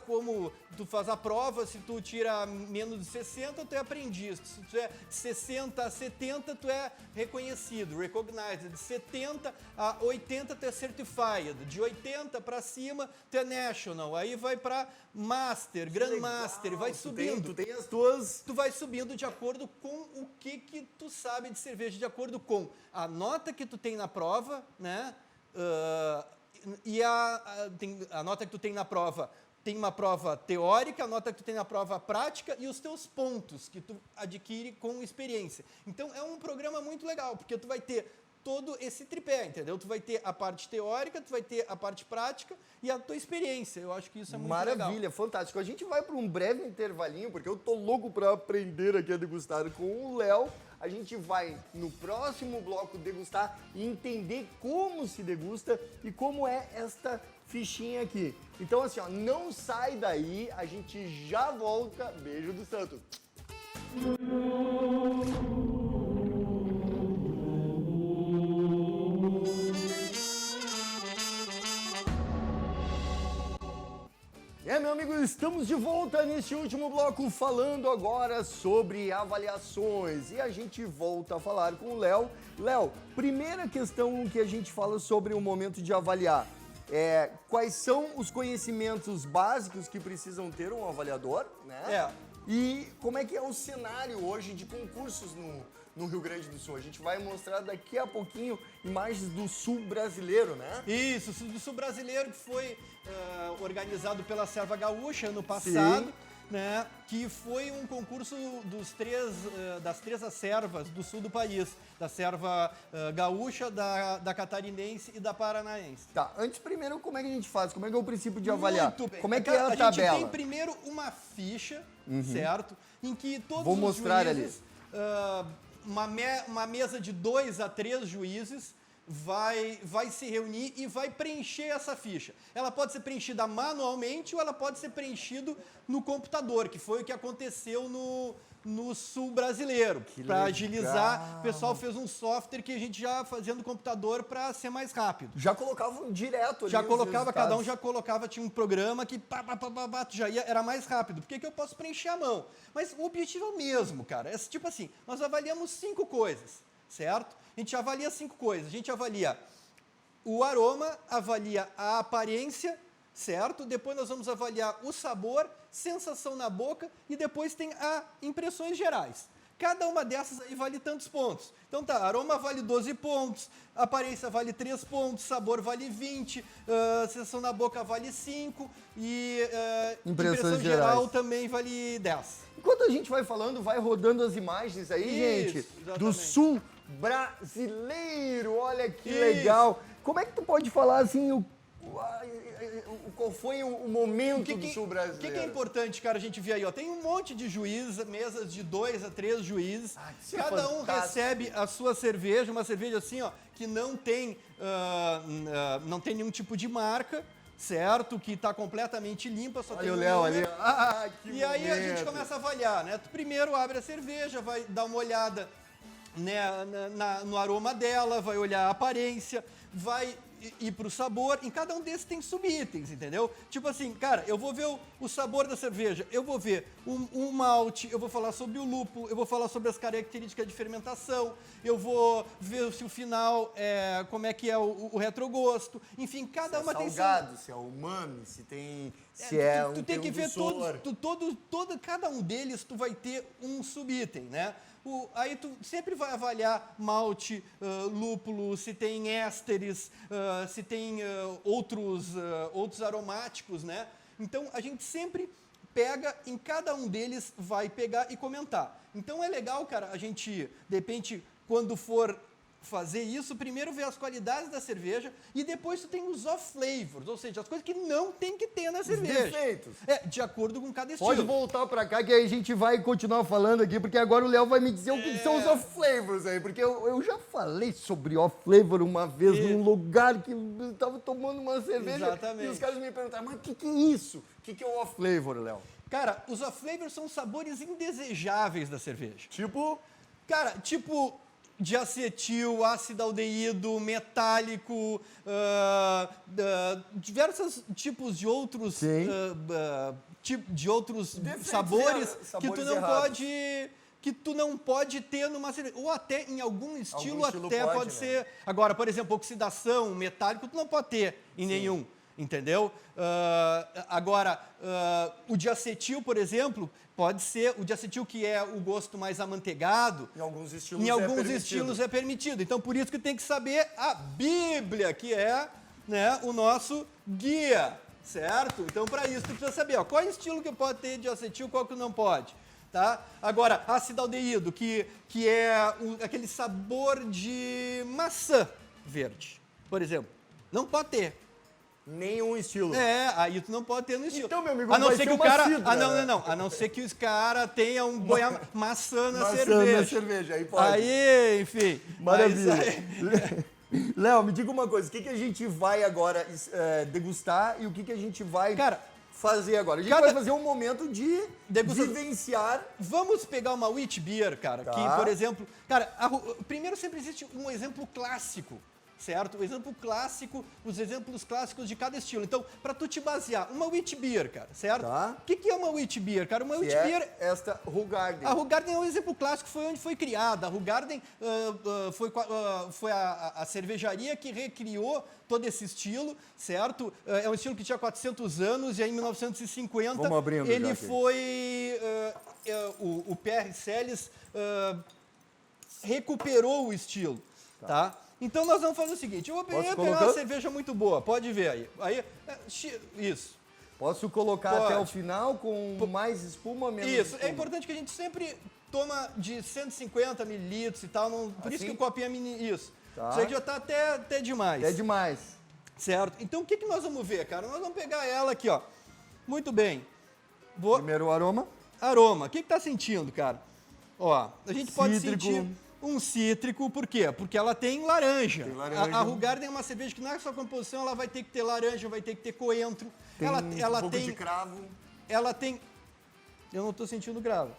E: tu faz a prova, se tu tira menos de 60, tu é aprendiz. Se tu é 60 a 70, tu é reconhecido, recognized. De 70 a 80, tu é certified. De 80 para cima, tu é national. Aí vai para master, grandmaster, e vai subindo.
A: Tu tem as tuas...
E: Tu vai subindo de acordo com o que tu sabe de cerveja, de acordo com a nota que tu tem na prova, né? E a nota que tu tem na prova, tem uma prova teórica, a nota que tu tem na prova prática e os teus pontos que tu adquire com experiência. Então é um programa muito legal, porque tu vai ter todo esse tripé, entendeu? Tu vai ter a parte teórica, tu vai ter a parte prática e a tua experiência. Eu acho que isso é muito legal.
A: Maravilha, fantástico. A gente vai para um breve intervalinho, porque eu tô louco para aprender aqui a degustar com o Léo. A gente vai, no próximo bloco, degustar e entender como se degusta e como é esta fichinha aqui. Então, assim, ó, não sai daí, a gente já volta. Beijo do Santo. Meu amigo, estamos de volta neste último bloco falando agora sobre avaliações e a gente volta a falar com o Léo. Léo, primeira questão que a gente fala sobre o momento de avaliar quais são os conhecimentos básicos que precisam ter um avaliador, né? E como é que é o cenário hoje de concursos no Rio Grande do Sul? A gente vai mostrar daqui a pouquinho imagens do sul brasileiro, né?
E: Isso, do sul brasileiro, que foi organizado pela Serva Gaúcha ano passado.
A: Sim.
E: né, que foi um concurso das três acervas do sul do país, da serva gaúcha, da catarinense e da paranaense.
A: Tá, antes primeiro como é que a gente faz? Como é que é o princípio de avaliar?
E: Muito bem.
A: Como é que é a tabela?
E: A gente tem primeiro uma ficha, certo? Em que todos
A: Vou
E: os
A: mostrar
E: juízes, uma mesa de 2 a 3 juízes, vai se reunir e vai preencher essa ficha. Ela pode ser preenchida manualmente ou ela pode ser preenchida no computador, que foi o que aconteceu no sul brasileiro. Para agilizar, o pessoal fez um software que a gente já fazia no computador para ser mais rápido.
A: Já colocavam direto ali
E: Já
A: os
E: colocava, cada um
A: resultados.
E: já colocava, tinha um programa que já ia, era mais rápido. Por que eu posso preencher a mão? Mas o objetivo é o mesmo, cara. É tipo assim, nós avaliamos 5 coisas, certo? A gente avalia 5 coisas. A gente avalia o aroma, avalia a aparência, certo? Depois nós vamos avaliar o sabor, sensação na boca e depois tem as impressões gerais. Cada uma dessas aí vale tantos pontos. Então tá, aroma vale 12 pontos, aparência vale 3 pontos, sabor vale 20, sensação na boca vale 5 e impressão geral
A: gerais
E: também vale 10.
A: Enquanto a gente vai falando, vai rodando as imagens aí,
E: Isso,
A: gente, do
E: exatamente.
A: sul brasileiro. Olha que
E: Isso.
A: legal. Como é que tu pode falar assim, qual foi o momento do sul
E: O
A: brasileiro?
E: que é importante, cara, a gente ver aí, ó, tem um monte de juízes, mesas de 2 a 3 juízes,
A: isso é
E: cada um
A: fantástico.
E: recebe a sua cerveja, uma cerveja assim, ó, que não tem nenhum tipo de marca, certo? Que está completamente limpa, só tem
A: Olha o
E: um
A: Léo
E: número.
A: ali. Ah, que
E: E aí a gente
A: momento.
E: começa a avaliar, né? Tu primeiro abre a cerveja, vai dar uma olhada, né, no aroma dela, vai olhar a aparência, vai ir pro sabor. Em cada um desses tem subitens, entendeu? Tipo assim, cara, eu vou ver o sabor da cerveja, eu vou ver o malte, eu vou falar sobre o lúpulo, eu vou falar sobre as características de fermentação, eu vou ver se o final, como é que é o retrogosto. Enfim, cada
A: Se
E: uma
A: é
E: tem
A: salgado, se é umami, se tem... Se
E: tu tem que ver cada um deles, tu vai ter um subitem, né? Aí tu sempre vai avaliar malte, lúpulo, se tem ésteres, se tem outros aromáticos, né? Então a gente sempre pega, em cada um deles vai pegar e comentar. Então é legal, cara, a gente, de repente, quando for fazer isso, primeiro ver as qualidades da cerveja e depois tu tem os off-flavors, ou seja, as coisas que não tem que ter na cerveja.
A: defeitos.
E: De acordo com cada estilo.
A: Pode voltar pra cá que aí a gente vai continuar falando aqui, porque agora o Léo vai me dizer o que são os off-flavors aí, porque eu já falei sobre off-flavor uma vez num lugar que eu tava tomando uma cerveja.
E: Exatamente.
A: E os caras me perguntaram, mas o que é isso? O que é o off-flavor, Léo?
E: Cara, os off-flavors são sabores indesejáveis da cerveja.
A: Tipo,
E: Cara, tipo diacetil, ácido aldeído, metálico, diversos tipos de outros,
A: Sim.
E: de outros
A: Defeitos,
E: sabores
A: sabores
E: que tu não pode ter numa cerveja. Ou até em algum estilo,
A: estilo
E: até
A: pode,
E: pode
A: né?
E: ser. Agora, por exemplo, oxidação, metálico, tu não pode ter em nenhum. Entendeu? Agora, o diacetil, por exemplo, pode ser o diacetil que é o gosto mais amanteigado.
A: em alguns estilos
E: Em alguns
A: permitido.
E: estilos é permitido. Então, por isso que tem que saber a Bíblia, que é, né, o nosso guia, certo? Então, para isso, tu precisa saber qual estilo que pode ter de acetil, qual que não pode. Tá? Agora, ácido aldeído, que é aquele sabor de maçã verde, por exemplo. Não pode ter.
A: Nenhum estilo.
E: Aí tu não pode ter no estilo.
A: Então, meu amigo,
E: a não
A: vai
E: ser
A: ser
E: que o
A: uma
E: cara,
A: cidra.
E: não. A não ser que os cara tenha maçã na
A: Maçã
E: cerveja.
A: na cerveja, aí pode.
E: Aí, enfim.
A: Maravilha.
E: mas aí-
A: Léo, me diga uma coisa, o que a gente vai agora degustar e o que a gente vai fazer agora? A gente vai fazer um momento de vivenciar.
E: Vamos pegar uma wheat beer, cara,
A: Tá.
E: que, por exemplo... Cara, primeiro sempre existe um exemplo clássico, certo? O exemplo clássico, os exemplos clássicos de cada estilo. Então, para tu te basear, uma wheat beer, cara, certo?
A: Tá.
E: O que é uma wheat beer, cara? Uma
A: Que
E: wheat beer...
A: é esta Hoegaarden.
E: A Hoegaarden é um exemplo clássico, foi onde foi criada. A Hoegaarden foi a cervejaria que recriou todo esse estilo, certo? É um estilo que tinha 400 anos e aí em 1950
A: Vamos abrindo já
E: ele
A: aqui.
E: foi... o Pierre Celis recuperou o estilo, tá? Então nós vamos fazer o seguinte, eu vou pegar uma cerveja muito boa, pode ver aí. Isso.
A: Posso colocar
E: Pode.
A: até o final com mais espuma, menos
E: Isso,
A: espuma?
E: é importante que a gente sempre toma de 150 mililitros e tal, por isso
A: Assim?
E: que o copinho é mini, isso.
A: Tá.
E: Isso aí já tá até demais.
A: É demais.
E: Certo? Então o que nós vamos ver, cara? Nós vamos pegar ela aqui, ó. Muito bem. Vou...
A: Primeiro o aroma.
E: Aroma. O que tá sentindo, cara? Ó, a gente pode
A: Cítrico.
E: sentir um cítrico, por quê? Porque ela tem laranja.
A: Tem laranja.
E: A Hoegaarden é uma cerveja que na sua composição ela vai ter que ter laranja, vai ter que ter coentro.
A: Tem
E: ela
A: um pouco
E: tem,
A: de cravo.
E: ela tem. Eu não tô sentindo grave.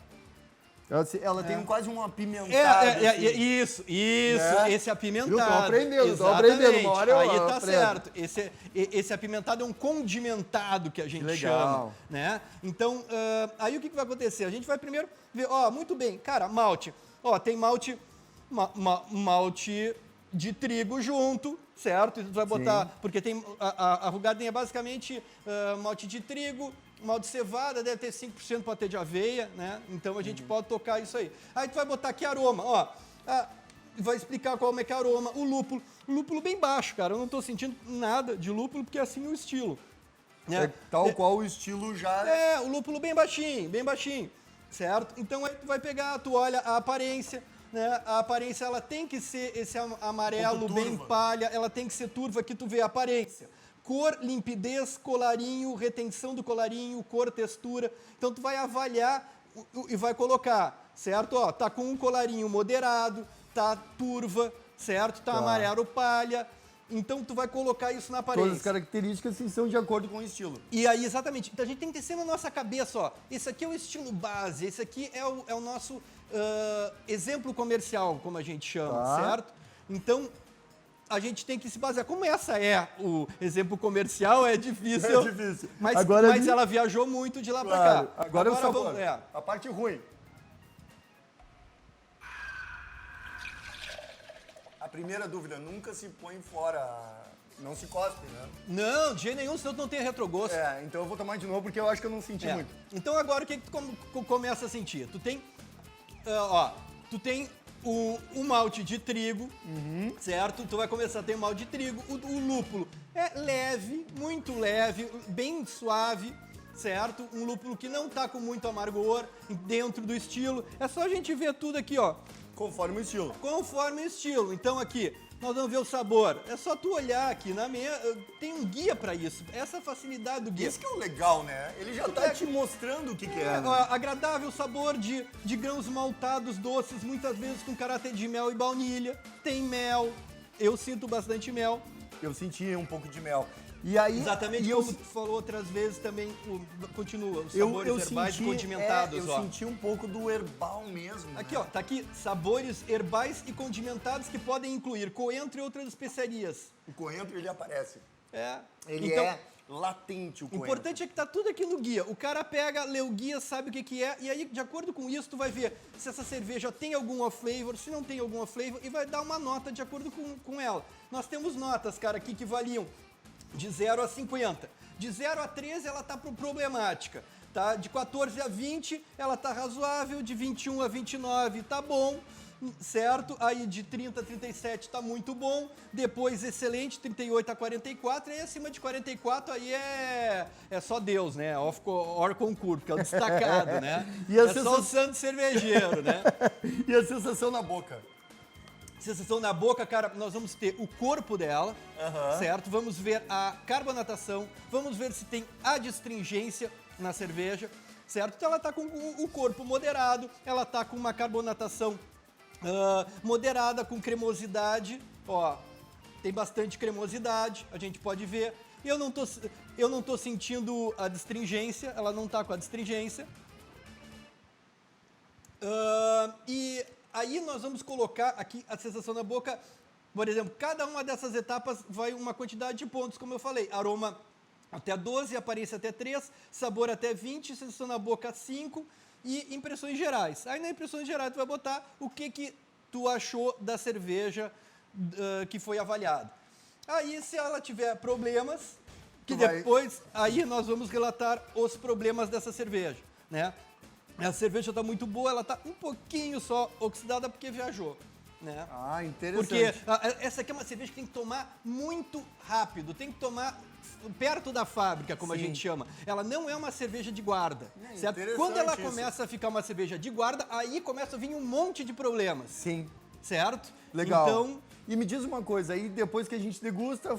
A: Ela tem quase um apimentado.
E: Isso,
A: Né?
E: esse apimentado.
A: Eu tô aprendendo,
E: Exatamente.
A: uma hora eu
E: Aí tá
A: aprendo.
E: certo. Esse apimentado é um condimentado que a gente
A: Que legal.
E: chama, né? Então, aí o que vai acontecer? A gente vai primeiro ver, ó, muito bem, cara, malte. Ó, tem malte, malte de trigo junto, certo? E tu vai botar, porque tem, a Hoegaarden é basicamente malte de trigo, malte de cevada, deve ter 5% para ter de aveia, né? Então a gente pode tocar isso aí. Aí tu vai botar aqui aroma, ó. Vai explicar como é que é aroma. O lúpulo bem baixo, cara. Eu não tô sentindo nada de lúpulo, porque é assim o estilo. Né?
A: É tal qual o estilo já...
E: O lúpulo bem baixinho, certo? Então aí tu vai pegar, tu olha a aparência, né? A aparência ela tem que ser esse amarelo bem palha, ela tem que ser turva, aqui tu vê a aparência. Cor, limpidez, colarinho, retenção do colarinho, cor, textura. Então tu vai avaliar e vai colocar, certo? Ó, tá com um colarinho moderado, tá turva, certo? Tá amarelo palha. Então tu vai colocar isso na aparência.
A: Todas as características sim, são de acordo com o estilo.
E: E aí, exatamente. Então a gente tem que ter sempre na nossa cabeça, ó. Esse aqui é o estilo base, esse aqui é o nosso exemplo comercial, como a gente chama, certo? Então a gente tem que se basear. Como essa é o exemplo comercial, é difícil.
A: É difícil.
E: Mas,
A: Agora
E: mas ela viajou muito de lá pra
A: Claro.
E: cá.
A: Agora é o sabor.
E: vamos-
A: A parte ruim. A primeira dúvida, nunca se põe fora, não se cospe, né?
E: Não, de jeito nenhum, senão tu não tem retrogosto.
A: Então eu vou tomar de novo porque eu acho que eu não senti
E: É.
A: muito.
E: Então agora o que tu começa a sentir? Tu tem, tu tem o malte de trigo, certo? Tu vai começar a ter o malte de trigo. O lúpulo é leve, muito leve, bem suave, certo? Um lúpulo que não tá com muito amargor dentro do estilo. É só a gente ver tudo aqui, ó.
A: Conforme o estilo.
E: Conforme o estilo. Então aqui, nós vamos ver o sabor. É só tu olhar aqui na mesa, tem um guia pra isso. Essa facilidade do guia.
A: Isso que é o legal, né? Ele já tá te mostrando o que é. né?
E: Agradável sabor de grãos maltados doces, muitas vezes com caráter de mel e baunilha. Tem mel, eu sinto bastante mel.
A: Eu senti um pouco de mel. E aí,
E: Exatamente
A: e
E: como tu falou outras vezes também, continua, os sabores herbais
A: senti,
E: condimentados,
A: eu
E: ó.
A: senti um pouco do herbal mesmo.
E: Aqui,
A: né?
E: ó, tá aqui, sabores herbais e condimentados que podem incluir coentro e outras especiarias.
A: O coentro, ele aparece. Ele
E: Então,
A: é latente, o
E: o
A: coentro.
E: importante é que tá tudo aqui no guia. O cara pega, lê o guia, sabe o que é, e aí, de acordo com isso, tu vai ver se essa cerveja tem algum off-flavor, se não tem algum off-flavor, e vai dar uma nota de acordo com ela. Nós temos notas, cara, aqui que valiam de 0 a 50. De 0 a 13, ela tá problemática. Tá? De 14 a 20, ela tá razoável. De 21 a 29, tá bom. Certo? Aí de 30 a 37 tá muito bom. Depois, excelente, 38 a 44. E aí, acima de 44, aí é só Deus, né? Or concurso, que é o destacado, né?
A: E a
E: só o santo cervejeiro, né?
A: E a sensação na boca?
E: Sensação na boca, cara, nós vamos ter o corpo dela, certo? Vamos ver a carbonatação, vamos ver se tem adstringência na cerveja, certo? Então ela tá com o corpo moderado, ela tá com uma carbonatação moderada, com cremosidade, ó, tem bastante cremosidade, a gente pode ver. Eu não tô sentindo a adstringência, ela não tá com a adstringência. E aí nós vamos colocar aqui a sensação na boca, por exemplo, cada uma dessas etapas vai uma quantidade de pontos, como eu falei, aroma até 12, aparência até 3, sabor até 20, sensação na boca 5 e impressões gerais. Aí na impressões gerais tu vai botar o que tu achou da cerveja que foi avaliada. Aí se ela tiver problemas, depois aí nós vamos relatar os problemas dessa cerveja, né? A cerveja está muito boa, ela está um pouquinho só oxidada porque viajou. né?
A: Ah, interessante.
E: Porque essa aqui é uma cerveja que tem que tomar muito rápido, tem que tomar perto da fábrica, como a gente chama. Ela não é uma cerveja de guarda, certo? Quando ela começa a ficar uma cerveja de guarda, aí começa a vir um monte de problemas.
A: Sim.
E: Certo?
A: Legal.
E: Então,
A: E me diz uma coisa, aí depois que a gente degusta,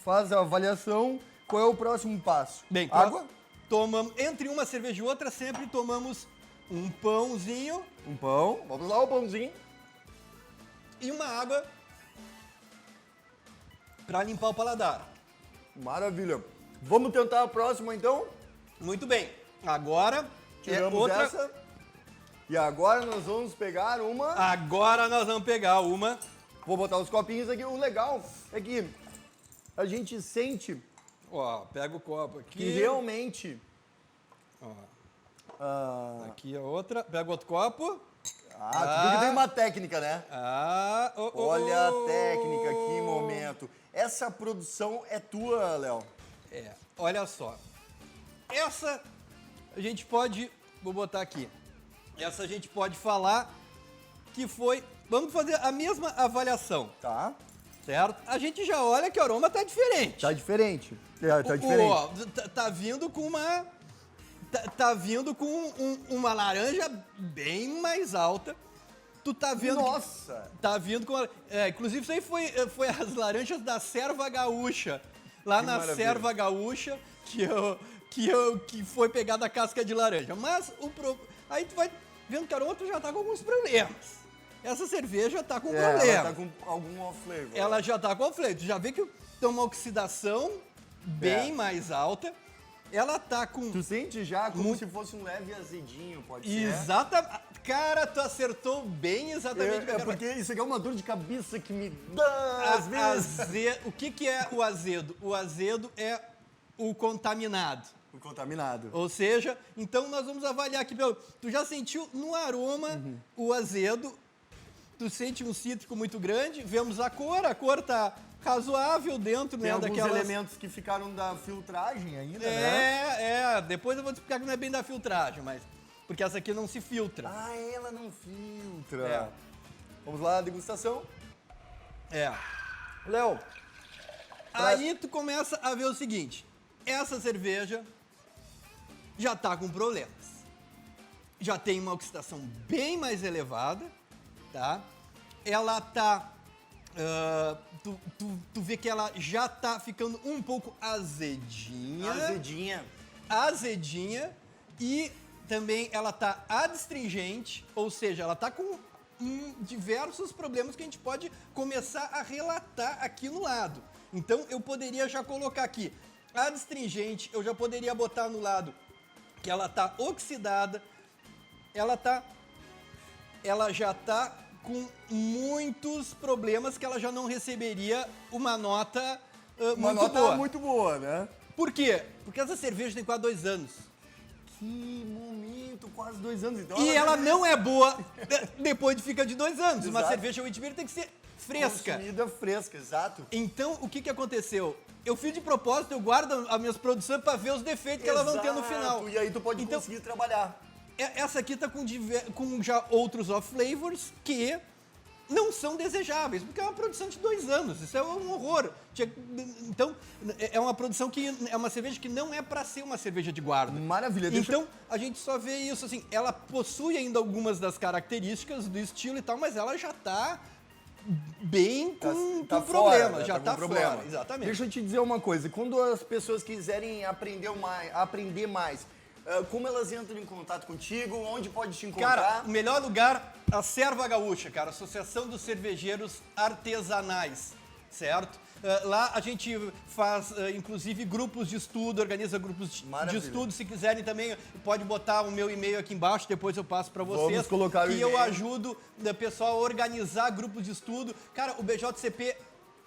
A: faz a avaliação, qual é o próximo passo?
E: bem,
A: Água?
E: tomamos, entre uma cerveja e outra, sempre tomamos um pãozinho
A: Um pão. Vamos lá, o pãozinho.
E: e uma água para limpar o paladar.
A: Maravilha. Vamos tentar a próxima, então?
E: Muito bem. Agora
A: Tiramos
E: outra.
A: essa. E agora nós vamos pegar uma...
E: Agora nós vamos pegar uma.
A: Vou botar os copinhos aqui. O legal é que a gente sente
E: Ó, pega o copo aqui.
A: que realmente...
E: Aqui a outra. Pega outro copo.
A: tu viu que tem uma técnica, né? Olha a técnica, que momento. Essa produção é tua, Léo.
E: Olha só. Essa a gente pode... Vou botar aqui. Essa a gente pode falar que foi... Vamos fazer a mesma avaliação,
A: Tá?
E: certo? A gente já olha que o aroma tá diferente.
A: Tá diferente. Tá diferente.
E: Ó, tá vindo com uma... Tá vindo com uma laranja bem mais alta. Tu tá vendo...
A: Nossa!
E: Tá vindo com... inclusive, isso aí foi as laranjas da Serva Gaúcha. Lá
A: Que
E: na
A: maravilha.
E: Serva Gaúcha, que foi pegada a casca de laranja. Mas aí tu vai vendo que a outra já tá com alguns problemas. Essa cerveja tá com problema.
A: Ela tá com algum off-flavor.
E: Ela já tá com flavor. Tu já vê que tem uma oxidação bem mais alta. Ela tá com...
A: Tu sente já como se fosse um leve azedinho, pode ser?
E: Exatamente. Cara, tu acertou bem exatamente o que eu quero
A: porque isso aqui é uma dor de cabeça que me dá às vezes.
E: O que é o azedo? O azedo é o contaminado.
A: O contaminado.
E: Ou seja, então nós vamos avaliar aqui. Tu já sentiu no aroma o azedo, tu sente um cítrico muito grande, vemos a cor tá razoável dentro,
A: Tem alguns
E: daquelas...
A: elementos que ficaram da filtragem ainda, né?
E: Depois eu vou te explicar que não é bem da filtragem, mas... Porque essa aqui não se filtra.
A: Ah, ela não filtra. Vamos lá, degustação. Léo.
E: Aí tu começa a ver o seguinte, essa cerveja já tá com problemas. Já tem uma oxidação bem mais elevada, tá? Ela tá... tu vê que ela já tá ficando um pouco azedinha. Azedinha. E também ela tá adstringente, ou seja, ela tá com diversos problemas que a gente pode começar a relatar aqui no lado. Então, eu poderia já colocar aqui, adstringente, eu já poderia botar no lado que ela tá oxidada, ela já tá com muitos problemas que ela já não receberia uma nota muito boa.
A: Muito boa, né?
E: Por quê? Porque essa cerveja tem quase 2 anos.
A: Que momento, quase 2 anos. Então
E: E ela não é boa depois de fica de 2 anos. Uma
A: Exato.
E: cerveja Witbier tem que ser fresca.
A: Consumida fresca, exato.
E: Então, o que aconteceu? Eu fiz de propósito, eu guardo as minhas produções para ver os defeitos que elas vão ter no final.
A: E aí tu pode
E: Então,
A: conseguir trabalhar.
E: Essa aqui tá com já outros off-flavors que não são desejáveis, porque é uma produção de 2 anos, isso é um horror. Então, é uma produção que é uma cerveja que não é para ser uma cerveja de guarda.
A: Maravilha.
E: Então, a gente só vê isso assim, ela possui ainda algumas das características do estilo e tal, mas ela já tá bem com problema,
A: fora,
E: já
A: com
E: tá
A: problema.
E: fora, exatamente.
A: Deixa eu te dizer uma coisa, quando as pessoas quiserem aprender mais, como elas entram em contato contigo, onde pode te encontrar?
E: Cara, o melhor lugar, a Serva Gaúcha, cara, Associação dos Cervejeiros Artesanais, certo? Lá a gente faz, inclusive, grupos de estudo, organiza grupos de estudo. Se quiserem também, pode botar o meu e-mail aqui embaixo, depois eu passo para vocês.
A: Vamos colocar o
E: e
A: e-mail.
E: eu ajudo o pessoal a organizar grupos de estudo. Cara, o BJCP,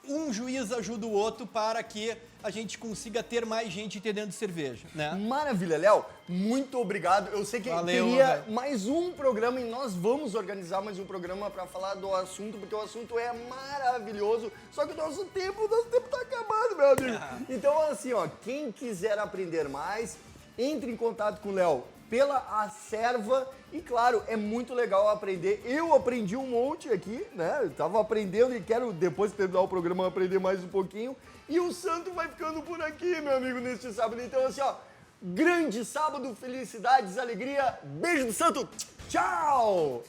E: um juiz ajuda o outro para que a gente consiga ter mais gente entendendo de cerveja, né?
A: Maravilha, Léo. Muito obrigado. Eu sei que
E: Valeu,
A: teria
E: velho.
A: mais um programa e nós vamos organizar mais um programa para falar do assunto, porque o assunto é maravilhoso. Só que o nosso tempo tá acabando, meu amigo. Então, assim, ó, quem quiser aprender mais, entre em contato com o Léo pela Acerva E claro, é muito legal aprender. Eu aprendi um monte aqui, né? Eu tava aprendendo e quero, depois de terminar o programa, aprender mais um pouquinho. E o santo vai ficando por aqui, meu amigo, neste sábado. Então, assim, ó, grande sábado, felicidades, alegria. Beijo do santo. Tchau!